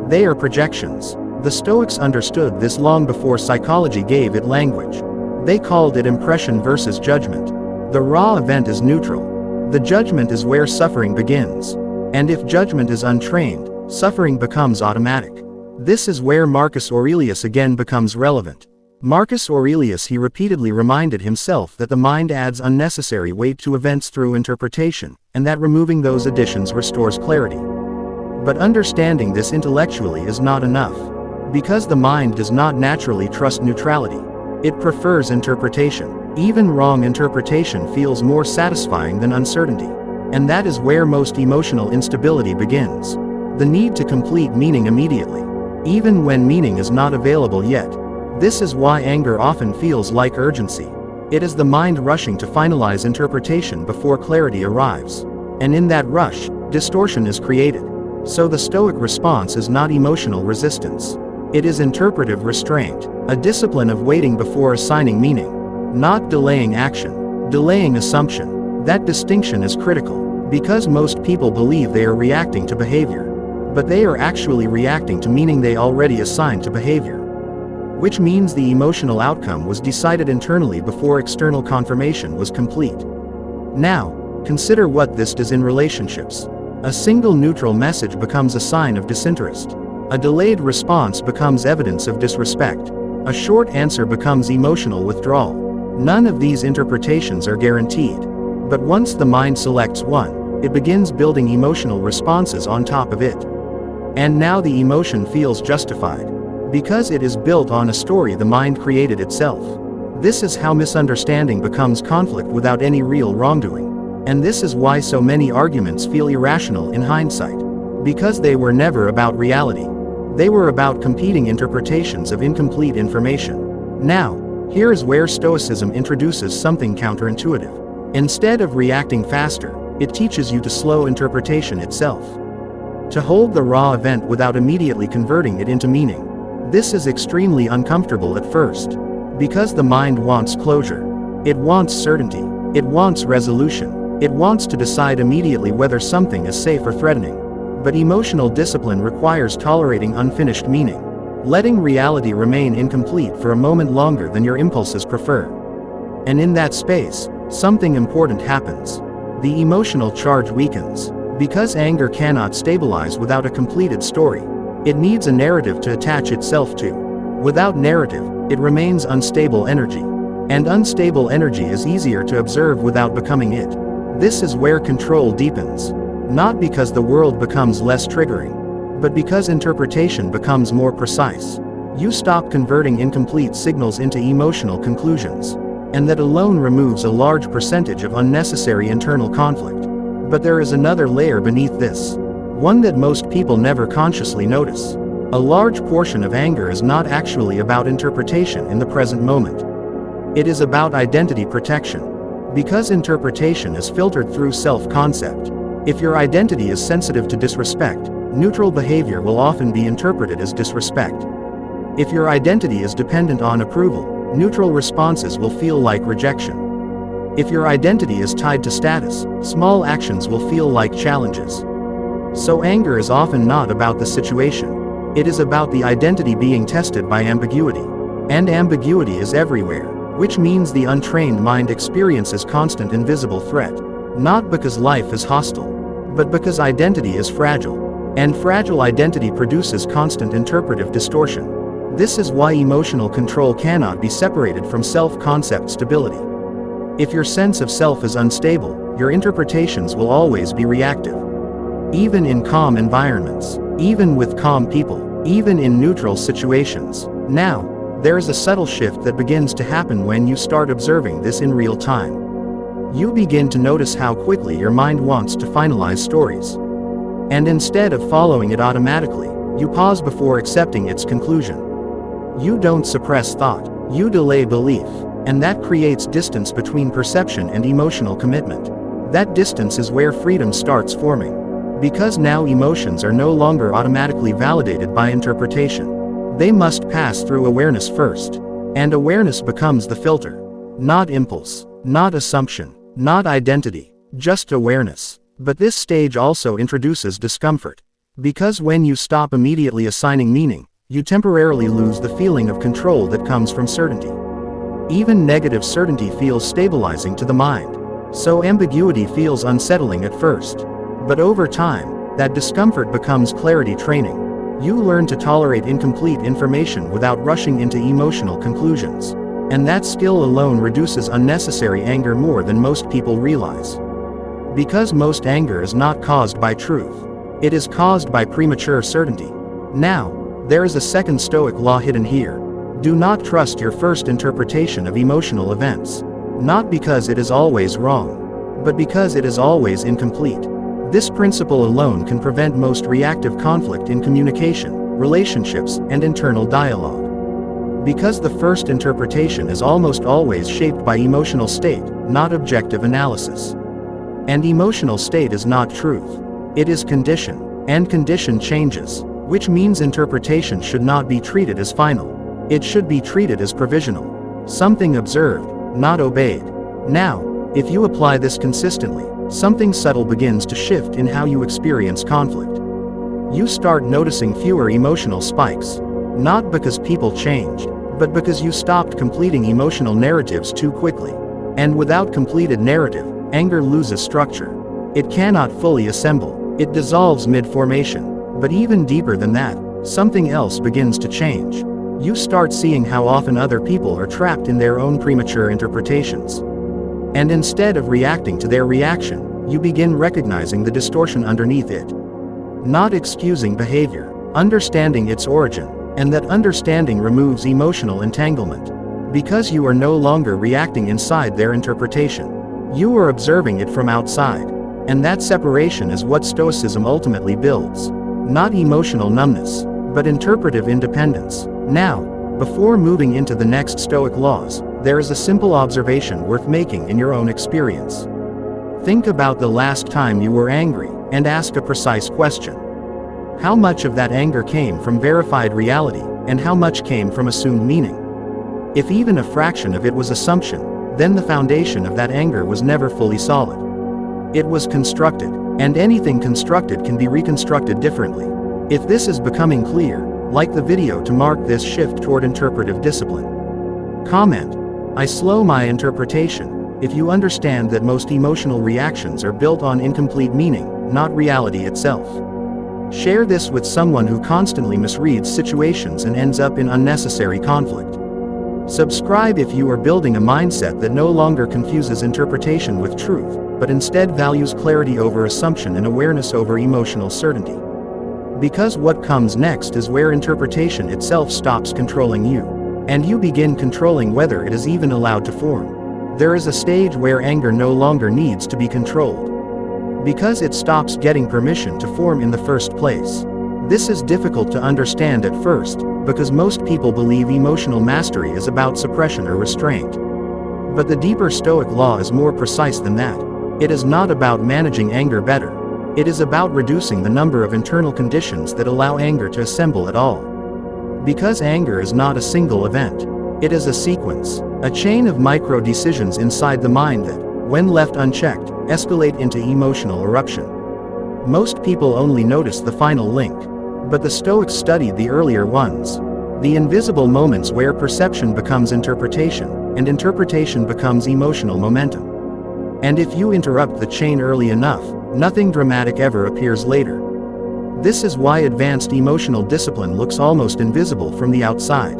They are projections. The Stoics understood this long before psychology gave it language. They called it impression versus judgment. The raw event is neutral. The judgment is where suffering begins. And if judgment is untrained, suffering becomes automatic. This is where Marcus Aurelius again becomes relevant. Marcus Aurelius he repeatedly reminded himself that the mind adds unnecessary weight to events through interpretation, and that removing those additions restores clarity. But understanding this intellectually is not enough. Because the mind does not naturally trust neutrality. It prefers interpretation. Even wrong interpretation feels more satisfying than uncertainty. And that is where most emotional instability begins. The need to complete meaning immediately. Even when meaning is not available yet. This is why anger often feels like urgency. It is the mind rushing to finalize interpretation before clarity arrives. And in that rush, distortion is created. So the Stoic response is not emotional resistance. It is interpretive restraint, a discipline of waiting before assigning meaning. Not delaying action, delaying assumption. That distinction is critical, because most people believe they are reacting to behavior. But they are actually reacting to meaning they already assigned to behavior. Which means the emotional outcome was decided internally before external confirmation was complete. Now, consider what this does in relationships. A single neutral message becomes a sign of disinterest. A delayed response becomes evidence of disrespect. A short answer becomes emotional withdrawal. None of these interpretations are guaranteed. But once the mind selects one, it begins building emotional responses on top of it. And now the emotion feels justified. Because it is built on a story the mind created itself. This is how misunderstanding becomes conflict without any real wrongdoing. And this is why so many arguments feel irrational in hindsight. Because they were never about reality. They were about competing interpretations of incomplete information. Now, here is where Stoicism introduces something counterintuitive. Instead of reacting faster, it teaches you to slow interpretation itself. To hold the raw event without immediately converting it into meaning. This is extremely uncomfortable at first. Because the mind wants closure. It wants certainty. It wants resolution. It wants to decide immediately whether something is safe or threatening. But emotional discipline requires tolerating unfinished meaning. Letting reality remain incomplete for a moment longer than your impulses prefer. And in that space, something important happens. The emotional charge weakens. Because anger cannot stabilize without a completed story. It needs a narrative to attach itself to. Without narrative, it remains unstable energy. And unstable energy is easier to observe without becoming it. This is where control deepens. Not because the world becomes less triggering, but because interpretation becomes more precise. You stop converting incomplete signals into emotional conclusions. And that alone removes a large percentage of unnecessary internal conflict. But there is another layer beneath this. One that most people never consciously notice. A large portion of anger is not actually about interpretation in the present moment. It is about identity protection. Because interpretation is filtered through self-concept. If your identity is sensitive to disrespect, neutral behavior will often be interpreted as disrespect. If your identity is dependent on approval, neutral responses will feel like rejection. If your identity is tied to status, small actions will feel like challenges. So anger is often not about the situation. It is about the identity being tested by ambiguity. And ambiguity is everywhere, which means the untrained mind experiences constant invisible threat. Not because life is hostile, but because identity is fragile. And fragile identity produces constant interpretive distortion. This is why emotional control cannot be separated from self-concept stability. If your sense of self is unstable, your interpretations will always be reactive. Even in calm environments, even with calm people, even in neutral situations. Now, there is a subtle shift that begins to happen when you start observing this in real time. You begin to notice how quickly your mind wants to finalize stories. And instead of following it automatically, you pause before accepting its conclusion. You don't suppress thought, you delay belief. And that creates distance between perception and emotional commitment. That distance is where freedom starts forming. Because now emotions are no longer automatically validated by interpretation. They must pass through awareness first. And awareness becomes the filter. Not impulse, not assumption, not identity, just awareness. But this stage also introduces discomfort. Because when you stop immediately assigning meaning, you temporarily lose the feeling of control that comes from certainty. Even negative certainty feels stabilizing to the mind. So ambiguity feels unsettling at first. But over time, that discomfort becomes clarity training. You learn to tolerate incomplete information without rushing into emotional conclusions. And that skill alone reduces unnecessary anger more than most people realize. Because most anger is not caused by truth. It is caused by premature certainty. Now, there is a second Stoic law hidden here. Do not trust your first interpretation of emotional events. Not because it is always wrong, but because it is always incomplete. This principle alone can prevent most reactive conflict in communication, relationships, and internal dialogue. Because the first interpretation is almost always shaped by emotional state, not objective analysis. And emotional state is not truth. It is condition, and condition changes, which means interpretation should not be treated as final. It should be treated as provisional. Something observed, not obeyed. Now, if you apply this consistently, something subtle begins to shift in how you experience conflict. You start noticing fewer emotional spikes. Not because people changed, but because you stopped completing emotional narratives too quickly. And without completed narrative, anger loses structure. It cannot fully assemble. It dissolves mid-formation. But even deeper than that, something else begins to change. You start seeing how often other people are trapped in their own premature interpretations. And instead of reacting to their reaction, you begin recognizing the distortion underneath it. Not excusing behavior, understanding its origin, and that understanding removes emotional entanglement. Because you are no longer reacting inside their interpretation. You are observing it from outside. And that separation is what Stoicism ultimately builds. Not emotional numbness, but interpretive independence. Now, before moving into the next Stoic laws, there is a simple observation worth making in your own experience. Think about the last time you were angry, and ask a precise question. How much of that anger came from verified reality, and how much came from assumed meaning? If even a fraction of it was assumption, then the foundation of that anger was never fully solid. It was constructed, and anything constructed can be reconstructed differently. If this is becoming clear, like the video to mark this shift toward interpretive discipline. Comment. I slow my interpretation, if you understand that most emotional reactions are built on incomplete meaning, not reality itself. Share this with someone who constantly misreads situations and ends up in unnecessary conflict. Subscribe if you are building a mindset that no longer confuses interpretation with truth, but instead values clarity over assumption and awareness over emotional certainty. Because what comes next is where interpretation itself stops controlling you, and you begin controlling whether it is even allowed to form. There is a stage where anger no longer needs to be controlled. Because it stops getting permission to form in the first place. This is difficult to understand at first, because most people believe emotional mastery is about suppression or restraint. But the deeper Stoic law is more precise than that. It is not about managing anger better. It is about reducing the number of internal conditions that allow anger to assemble at all. Because anger is not a single event. It is a sequence, a chain of micro-decisions inside the mind that, when left unchecked, escalate into emotional eruption. Most people only notice the final link. But the Stoics studied the earlier ones. The invisible moments where perception becomes interpretation, and interpretation becomes emotional momentum. And if you interrupt the chain early enough, nothing dramatic ever appears later. This is why advanced emotional discipline looks almost invisible from the outside.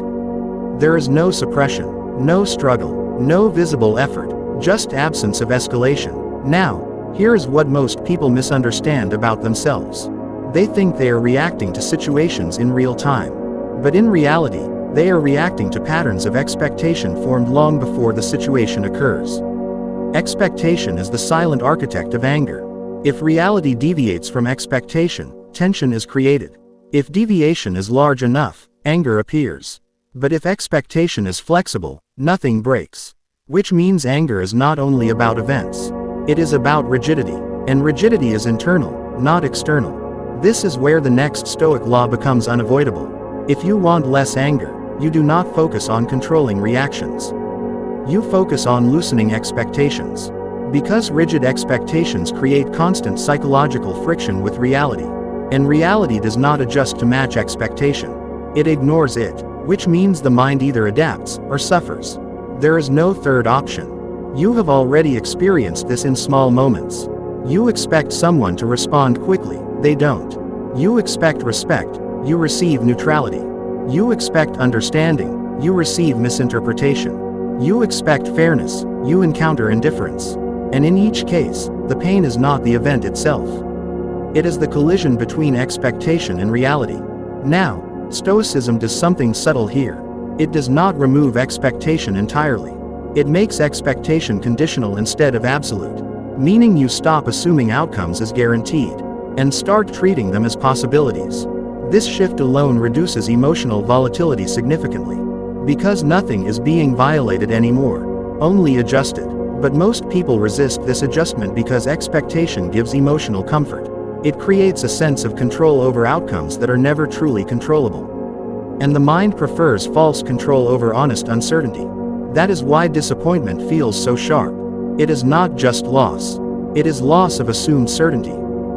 There is no suppression, no struggle, no visible effort, just absence of escalation. Now, here is what most people misunderstand about themselves. They think they are reacting to situations in real time. But in reality, they are reacting to patterns of expectation formed long before the situation occurs. Expectation is the silent architect of anger. If reality deviates from expectation, tension is created. If deviation is large enough, anger appears. But if expectation is flexible, nothing breaks. Which means anger is not only about events. It is about rigidity. And rigidity is internal, not external. This is where the next Stoic law becomes unavoidable. If you want less anger, you do not focus on controlling reactions. You focus on loosening expectations. Because rigid expectations create constant psychological friction with reality. And reality does not adjust to match expectation. It ignores it. Which means the mind either adapts or suffers. There is no third option. You have already experienced this in small moments. You expect someone to respond quickly, they don't. You expect respect, you receive neutrality. You expect understanding, you receive misinterpretation. You expect fairness, you encounter indifference. And in each case, the pain is not the event itself. It is the collision between expectation and reality. Now, Stoicism does something subtle here. It does not remove expectation entirely. It makes expectation conditional instead of absolute. Meaning you stop assuming outcomes as guaranteed, and start treating them as possibilities. This shift alone reduces emotional volatility significantly. Because nothing is being violated anymore, only adjusted. But most people resist this adjustment because expectation gives emotional comfort. It creates a sense of control over outcomes that are never truly controllable. And the mind prefers false control over honest uncertainty. That is why disappointment feels so sharp. It is not just loss. It is loss of assumed certainty.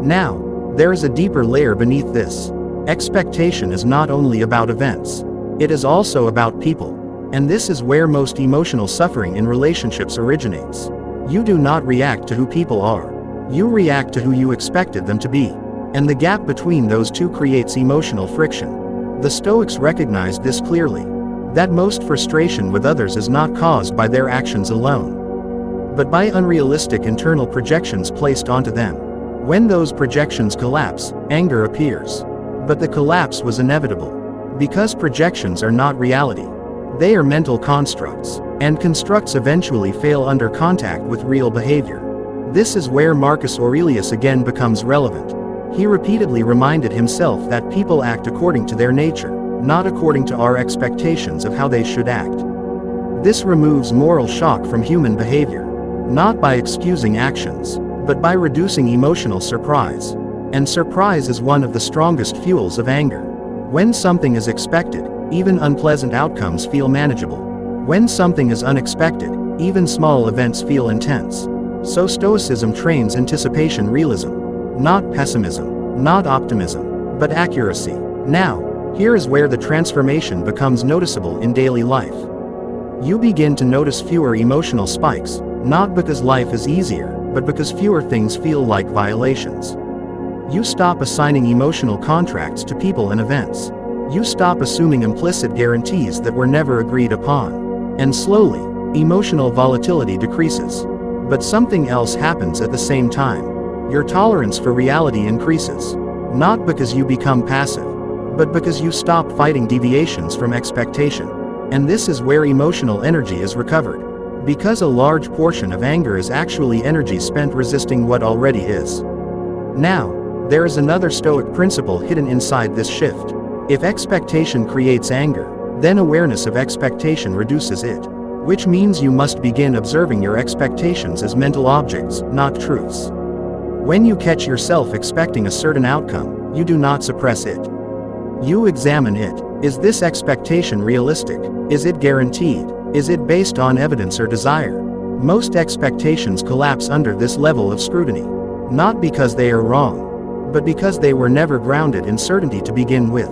Now, there is a deeper layer beneath this. Expectation is not only about events. It is also about people. And this is where most emotional suffering in relationships originates. You do not react to who people are. You react to who you expected them to be. And the gap between those two creates emotional friction. The Stoics recognized this clearly. That most frustration with others is not caused by their actions alone, but by unrealistic internal projections placed onto them. When those projections collapse, anger appears. But the collapse was inevitable. Because projections are not reality. They are mental constructs, and constructs eventually fail under contact with real behavior. This is where Marcus Aurelius again becomes relevant. He repeatedly reminded himself that people act according to their nature, not according to our expectations of how they should act. This removes moral shock from human behavior, not by excusing actions, but by reducing emotional surprise. And surprise is one of the strongest fuels of anger. When something is expected, even unpleasant outcomes feel manageable. When something is unexpected, even small events feel intense. So Stoicism trains anticipation realism. Not pessimism, not optimism, but accuracy. Now, here is where the transformation becomes noticeable in daily life. You begin to notice fewer emotional spikes, not because life is easier, but because fewer things feel like violations. You stop assigning emotional contracts to people and events. You stop assuming implicit guarantees that were never agreed upon. And slowly, emotional volatility decreases. But something else happens at the same time. Your tolerance for reality increases. Not because you become passive, but because you stop fighting deviations from expectation. And this is where emotional energy is recovered. Because a large portion of anger is actually energy spent resisting what already is. Now, there is another Stoic principle hidden inside this shift. If expectation creates anger, then awareness of expectation reduces it. Which means you must begin observing your expectations as mental objects, not truths. When you catch yourself expecting a certain outcome, you do not suppress it. You examine it. Is this expectation realistic? Is it guaranteed? Is it based on evidence or desire? Most expectations collapse under this level of scrutiny. Not because they are wrong, but because they were never grounded in certainty to begin with.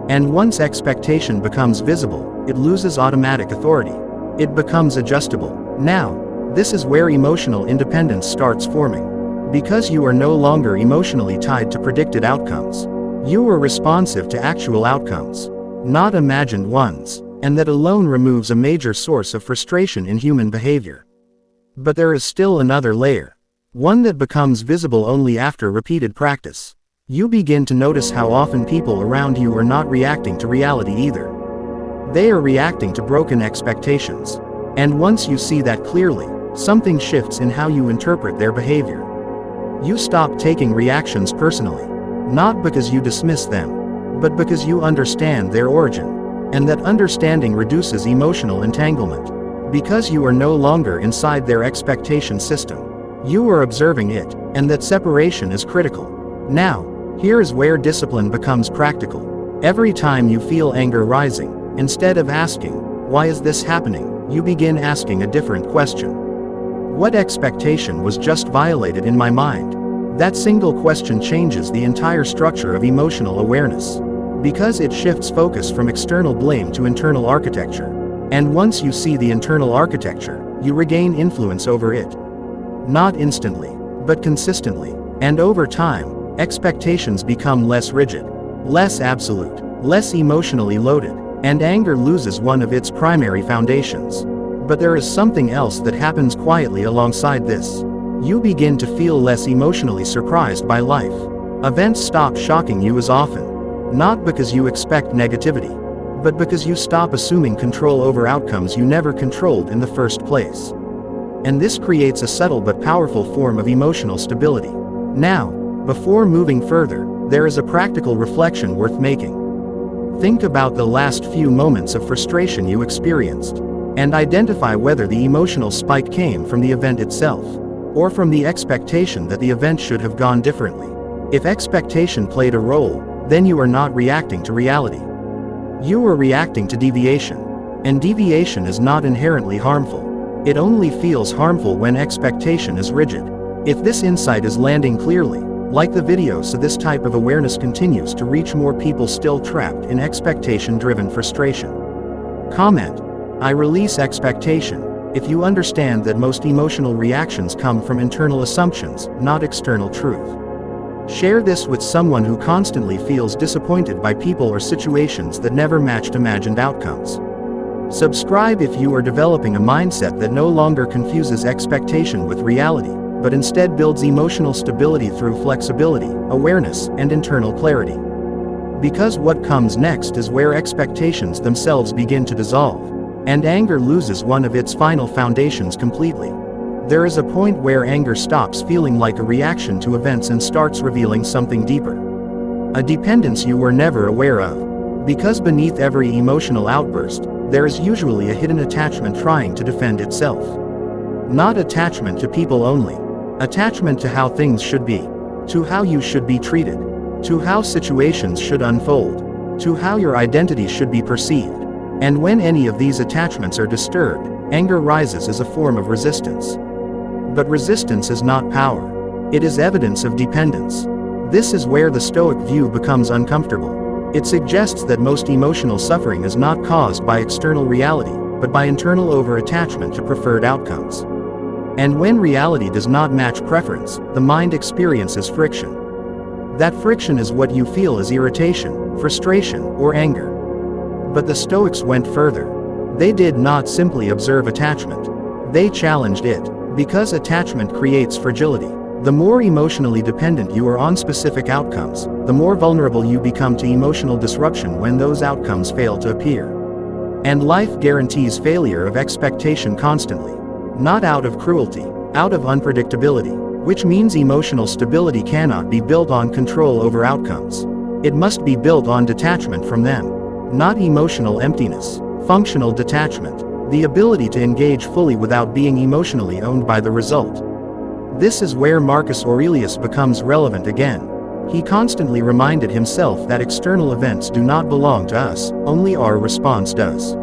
And once expectation becomes visible, it loses automatic authority. It becomes adjustable. Now, this is where emotional independence starts forming. Because you are no longer emotionally tied to predicted outcomes. You are responsive to actual outcomes, not imagined ones, and that alone removes a major source of frustration in human behavior. But there is still another layer. One that becomes visible only after repeated practice. You begin to notice how often people around you are not reacting to reality either. They are reacting to broken expectations. And once you see that clearly, something shifts in how you interpret their behavior. You stop taking reactions personally. Not because you dismiss them, but because you understand their origin. And that understanding reduces emotional entanglement. Because you are no longer inside their expectation system. You are observing it, and that separation is critical. Now, here is where discipline becomes practical. Every time you feel anger rising, instead of asking, "Why is this happening?" you begin asking a different question. What expectation was just violated in my mind? That single question changes the entire structure of emotional awareness. Because it shifts focus from external blame to internal architecture. And once you see the internal architecture, you regain influence over it. Not instantly, but consistently. And over time, expectations become less rigid, less absolute, less emotionally loaded, and anger loses one of its primary foundations. But there is something else that happens quietly alongside this. You begin to feel less emotionally surprised by life. Events stop shocking you as often. Not because you expect negativity, but because you stop assuming control over outcomes you never controlled in the first place. And this creates a subtle but powerful form of emotional stability. Now, before moving further, there is a practical reflection worth making. Think about the last few moments of frustration you experienced, and identify whether the emotional spike came from the event itself, or from the expectation that the event should have gone differently. If expectation played a role, then you are not reacting to reality. You are reacting to deviation. And deviation is not inherently harmful. It only feels harmful when expectation is rigid. If this insight is landing clearly, like the video so this type of awareness continues to reach more people still trapped in expectation-driven frustration. Comment: I release expectation. If you understand that most emotional reactions come from internal assumptions, not external truth. Share this with someone who constantly feels disappointed by people or situations that never matched imagined outcomes. Subscribe if you are developing a mindset that no longer confuses expectation with reality, but instead builds emotional stability through flexibility, awareness, and internal clarity. Because what comes next is where expectations themselves begin to dissolve, and anger loses one of its final foundations completely. There is a point where anger stops feeling like a reaction to events and starts revealing something deeper. A dependence you were never aware of. Because beneath every emotional outburst, there is usually a hidden attachment trying to defend itself. Not attachment to people only. Attachment to how things should be. To how you should be treated. To how situations should unfold. To how your identity should be perceived. And when any of these attachments are disturbed, anger rises as a form of resistance. But resistance is not power. It is evidence of dependence. This is where the Stoic view becomes uncomfortable. It suggests that most emotional suffering is not caused by external reality, but by internal over-attachment to preferred outcomes. And when reality does not match preference, the mind experiences friction. That friction is what you feel as irritation, frustration, or anger. But the Stoics went further. They did not simply observe attachment. They challenged it. Because attachment creates fragility. The more emotionally dependent you are on specific outcomes, the more vulnerable you become to emotional disruption when those outcomes fail to appear. And life guarantees failure of expectation constantly. Not out of cruelty, out of unpredictability, which means emotional stability cannot be built on control over outcomes. It must be built on detachment from them. Not emotional emptiness, functional detachment. The ability to engage fully without being emotionally owned by the result. This is where Marcus Aurelius becomes relevant again. He constantly reminded himself that external events do not belong to us, only our response does.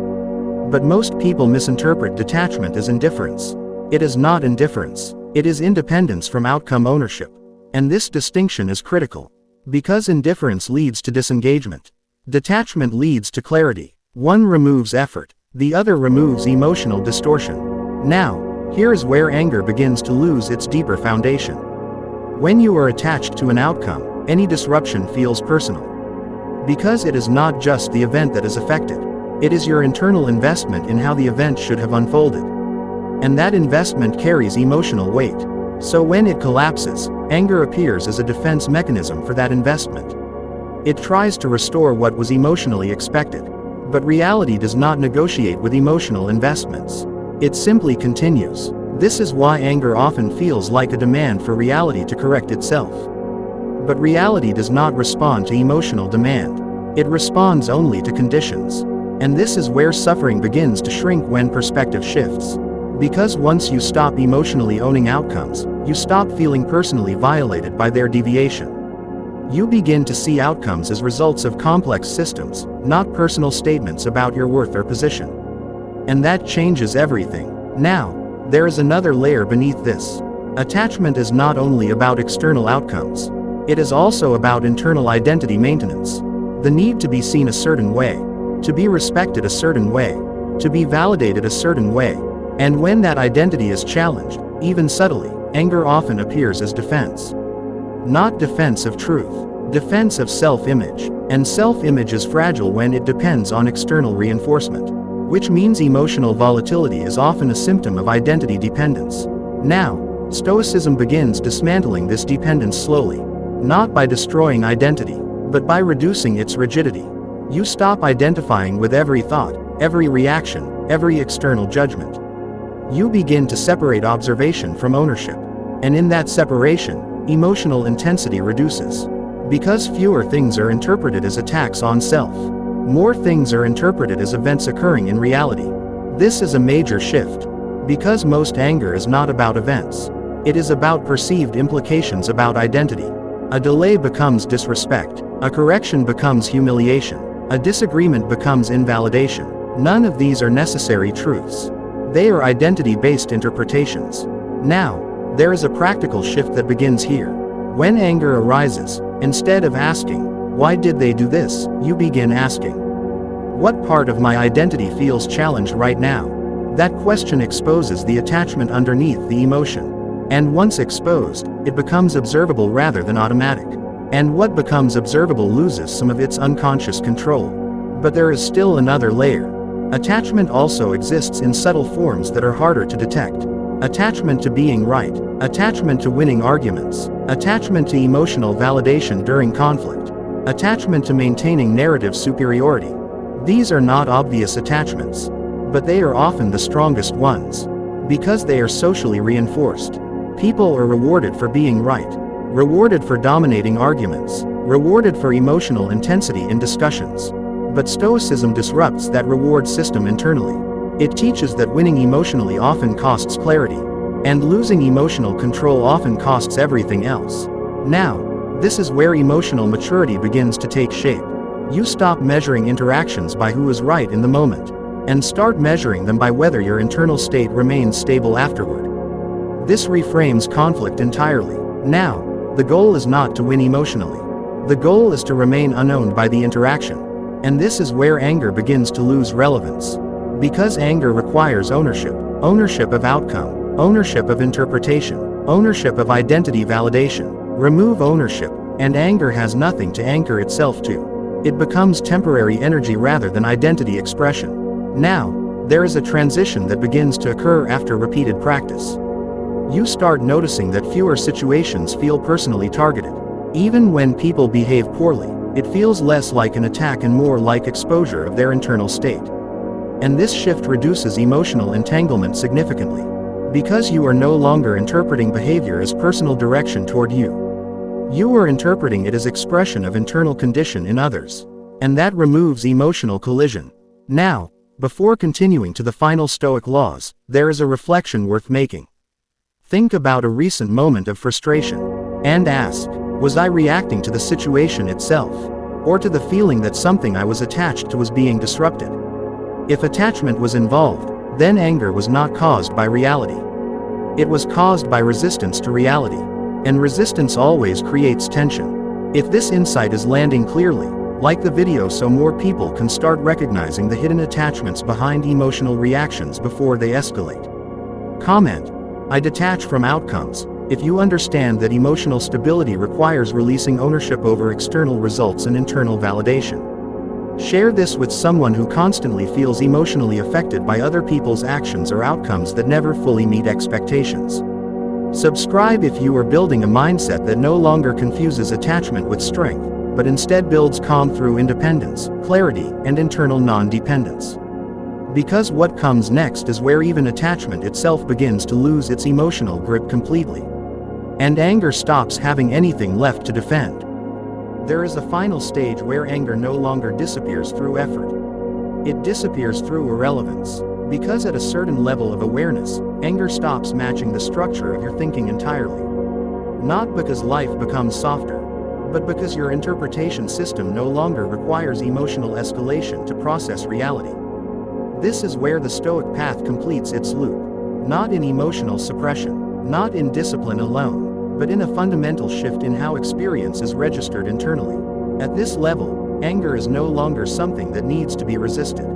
But most people misinterpret detachment as indifference. It is not indifference, it is independence from outcome ownership. And this distinction is critical. Because indifference leads to disengagement. Detachment leads to clarity. One removes effort, the other removes emotional distortion. Now, here is where anger begins to lose its deeper foundation. When you are attached to an outcome, any disruption feels personal. Because it is not just the event that is affected. It is your internal investment in how the event should have unfolded. And that investment carries emotional weight. So when it collapses, anger appears as a defense mechanism for that investment. It tries to restore what was emotionally expected. But reality does not negotiate with emotional investments. It simply continues. This is why anger often feels like a demand for reality to correct itself. But reality does not respond to emotional demand. It responds only to conditions. And this is where suffering begins to shrink when perspective shifts. Because once you stop emotionally owning outcomes, you stop feeling personally violated by their deviation. You begin to see outcomes as results of complex systems, not personal statements about your worth or position. And that changes everything. Now, there is another layer beneath this. Attachment is not only about external outcomes. It is also about internal identity maintenance. The need to be seen a certain way, to be respected a certain way, to be validated a certain way. And when that identity is challenged, even subtly, anger often appears as defense. Not defense of truth, defense of self-image. And self-image is fragile when it depends on external reinforcement. Which means emotional volatility is often a symptom of identity dependence. Now, Stoicism begins dismantling this dependence slowly. Not by destroying identity, but by reducing its rigidity. You stop identifying with every thought, every reaction, every external judgment. You begin to separate observation from ownership. And in that separation, emotional intensity reduces. Because fewer things are interpreted as attacks on self. More things are interpreted as events occurring in reality. This is a major shift. Because most anger is not about events. It is about perceived implications about identity. A delay becomes disrespect. A correction becomes humiliation. A disagreement becomes invalidation. None of these are necessary truths. They are identity-based interpretations. Now, there is a practical shift that begins here. When anger arises, instead of asking, "Why did they do this?" you begin asking, "What part of my identity feels challenged right now?" That question exposes the attachment underneath the emotion. And once exposed, it becomes observable rather than automatic. And what becomes observable loses some of its unconscious control. But there is still another layer. Attachment also exists in subtle forms that are harder to detect. Attachment to being right. Attachment to winning arguments. Attachment to emotional validation during conflict. Attachment to maintaining narrative superiority. These are not obvious attachments. But they are often the strongest ones. Because they are socially reinforced. People are rewarded for being right. Rewarded for dominating arguments. Rewarded for emotional intensity in discussions. But Stoicism disrupts that reward system internally. It teaches that winning emotionally often costs clarity. And losing emotional control often costs everything else. Now, this is where emotional maturity begins to take shape. You stop measuring interactions by who is right in the moment. And start measuring them by whether your internal state remains stable afterward. This reframes conflict entirely. Now, the goal is not to win emotionally. The goal is to remain unowned by the interaction. And this is where anger begins to lose relevance. Because anger requires ownership. Ownership of outcome. Ownership of interpretation. Ownership of identity validation. Remove ownership, and anger has nothing to anchor itself to. It becomes temporary energy rather than identity expression. Now, there is a transition that begins to occur after repeated practice. You start noticing that fewer situations feel personally targeted. Even when people behave poorly, it feels less like an attack and more like exposure of their internal state. And this shift reduces emotional entanglement significantly. Because you are no longer interpreting behavior as personal direction toward you. You are interpreting it as expression of internal condition in others. And that removes emotional collision. Now, before continuing to the final Stoic laws, there is a reflection worth making. Think about a recent moment of frustration. And ask, Was I reacting to the situation itself, or to the feeling that something I was attached to was being disrupted? If attachment was involved, then anger was not caused by reality. It was caused by resistance to reality. And resistance always creates tension. If this insight is landing clearly, like the video so more people can start recognizing the hidden attachments behind emotional reactions before they escalate. Comment: I detach from outcomes. If you understand that emotional stability requires releasing ownership over external results and internal validation. Share this with someone who constantly feels emotionally affected by other people's actions or outcomes that never fully meet expectations. Subscribe if you are building a mindset that no longer confuses attachment with strength, but instead builds calm through independence, clarity, and internal non-dependence. Because what comes next is where even attachment itself begins to lose its emotional grip completely. And anger stops having anything left to defend. There is a final stage where anger no longer disappears through effort. It disappears through irrelevance. Because at a certain level of awareness, anger stops matching the structure of your thinking entirely. Not because life becomes softer, but because your interpretation system no longer requires emotional escalation to process reality. This is where the Stoic path completes its loop. Not in emotional suppression, not in discipline alone, but in a fundamental shift in how experience is registered internally. At this level, anger is no longer something that needs to be resisted.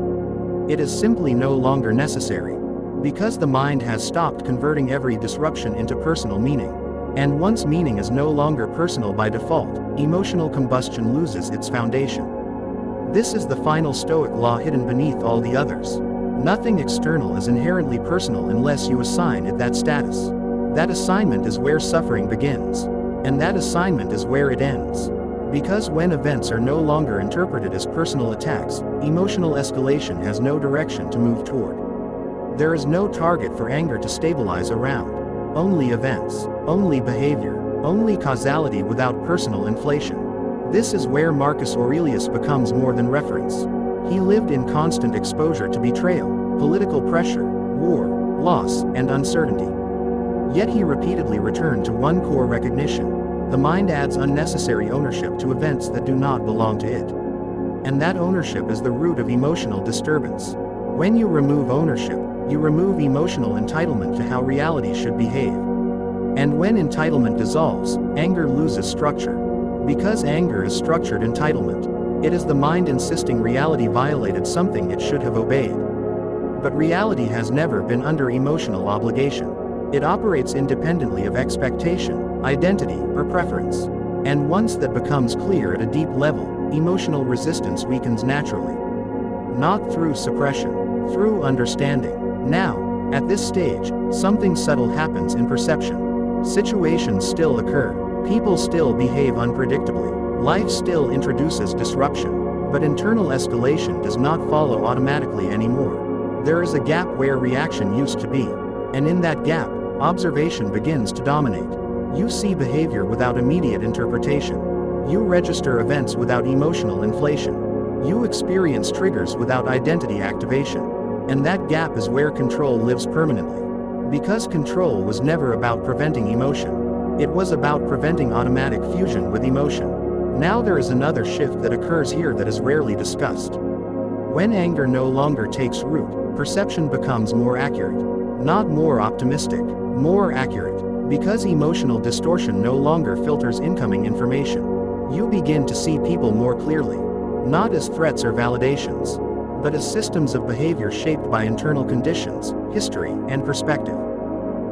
It is simply no longer necessary. Because the mind has stopped converting every disruption into personal meaning. And once meaning is no longer personal by default, emotional combustion loses its foundation. This is the final Stoic law hidden beneath all the others. Nothing external is inherently personal unless you assign it that status. That assignment is where suffering begins. And that assignment is where it ends. Because when events are no longer interpreted as personal attacks, emotional escalation has no direction to move toward. There is no target for anger to stabilize around. Only events, only behavior, only causality without personal inflation. This is where Marcus Aurelius becomes more than reference. He lived in constant exposure to betrayal, political pressure, war, loss, and uncertainty. Yet he repeatedly returned to one core recognition. The mind adds unnecessary ownership to events that do not belong to it. And that ownership is the root of emotional disturbance. When you remove ownership, you remove emotional entitlement to how reality should behave. And when entitlement dissolves, anger loses structure. Because anger is structured entitlement. It is the mind insisting reality violated something it should have obeyed. But reality has never been under emotional obligation. It operates independently of expectation, identity, or preference. And once that becomes clear at a deep level, emotional resistance weakens naturally. Not through suppression, through understanding. Now, at this stage, something subtle happens in perception. Situations still occur, people still behave unpredictably, life still introduces disruption, but internal escalation does not follow automatically anymore. There is a gap where reaction used to be. And in that gap, observation begins to dominate. You see behavior without immediate interpretation. You register events without emotional inflation. You experience triggers without identity activation. And that gap is where control lives permanently. Because control was never about preventing emotion. It was about preventing automatic fusion with emotion. Now there is another shift that occurs here that is rarely discussed. When anger no longer takes root, perception becomes more accurate. Not more optimistic, more accurate. Because emotional distortion no longer filters incoming information. You begin to see people more clearly. Not as threats or validations, but as systems of behavior shaped by internal conditions, history, and perspective.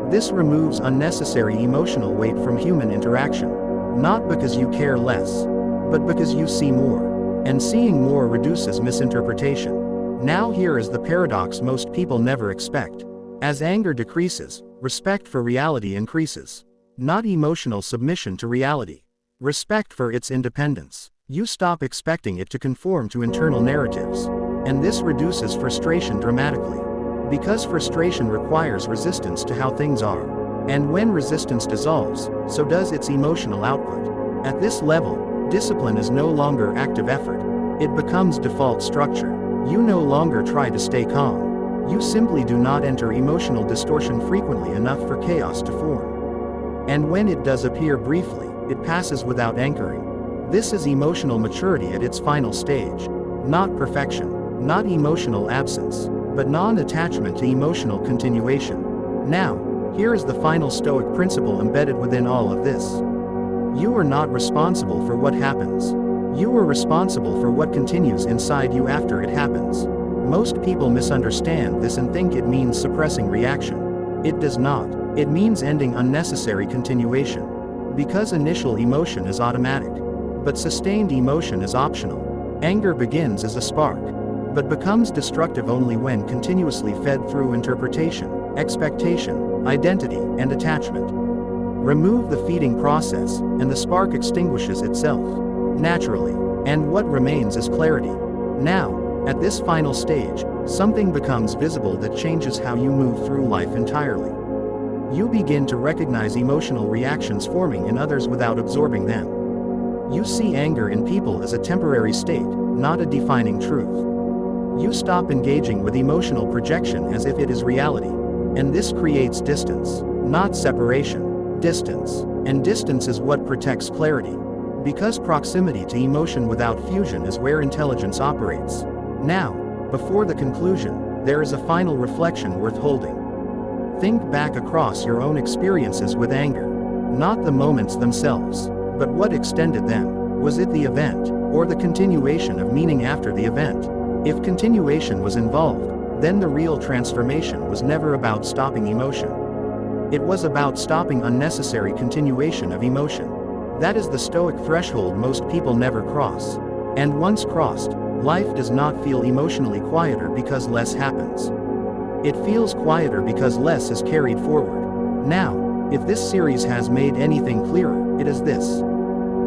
This removes unnecessary emotional weight from human interaction. Not because you care less, but because you see more. And seeing more reduces misinterpretation. Now here is the paradox most people never expect. As anger decreases, respect for reality increases. Not emotional submission to reality. Respect for its independence. You stop expecting it to conform to internal narratives. And this reduces frustration dramatically. Because frustration requires resistance to how things are. And when resistance dissolves, so does its emotional output. At this level, discipline is no longer active effort. It becomes default structure. You no longer try to stay calm. You simply do not enter emotional distortion frequently enough for chaos to form. And when it does appear briefly, it passes without anchoring. This is emotional maturity at its final stage. Not perfection, not emotional absence, but non-attachment to emotional continuation. Now, here is the final Stoic principle embedded within all of this. You are not responsible for what happens. You are responsible for what continues inside you after it happens. Most people misunderstand this and think it means suppressing reaction. It does not. It means ending unnecessary continuation. Because initial emotion is automatic. But sustained emotion is optional. Anger begins as a spark, but becomes destructive only when continuously fed through interpretation, expectation, identity, and attachment. Remove the feeding process, and the spark extinguishes itself naturally, and what remains is clarity. Now, at this final stage, something becomes visible that changes how you move through life entirely. You begin to recognize emotional reactions forming in others without absorbing them. You see anger in people as a temporary state, not a defining truth. You stop engaging with emotional projection as if it is reality. And this creates distance, not separation, distance. And distance is what protects clarity. Because proximity to emotion without fusion is where intelligence operates. Now, before the conclusion, there is a final reflection worth holding. Think back across your own experiences with anger. Not the moments themselves, but what extended them. Was it the event, or the continuation of meaning after the event? If continuation was involved, then the real transformation was never about stopping emotion. It was about stopping unnecessary continuation of emotion. That is the Stoic threshold most people never cross. And once crossed, life does not feel emotionally quieter because less happens. It feels quieter because less is carried forward. Now, if this series has made anything clearer, it is this.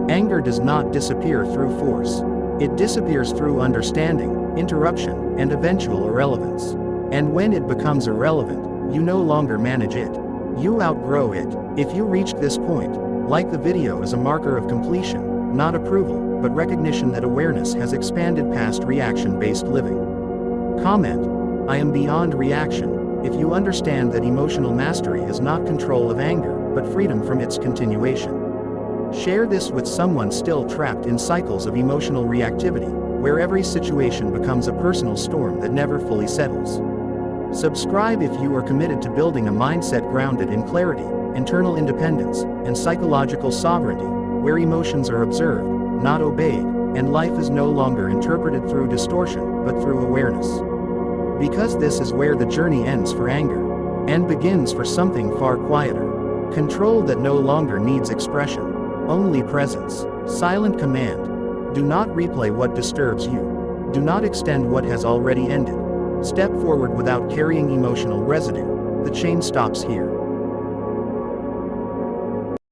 Anger does not disappear through force. It disappears through understanding, interruption, and eventual irrelevance. And when it becomes irrelevant, you no longer manage it. You outgrow it. If you reached this point, like the video is a marker of completion, not approval, but recognition that awareness has expanded past reaction-based living. Comment: I am beyond reaction, if you understand that emotional mastery is not control of anger, but freedom from its continuation. Share this with someone still trapped in cycles of emotional reactivity, where every situation becomes a personal storm that never fully settles. Subscribe if you are committed to building a mindset grounded in clarity, internal independence, and psychological sovereignty, where emotions are observed, not obeyed, and life is no longer interpreted through distortion, but through awareness. Because this is where the journey ends for anger, and begins for something far quieter. Control that no longer needs expression, only presence. Silent command. Do not replay what disturbs you. Do not extend what has already ended. Step forward without carrying emotional residue. The chain stops here.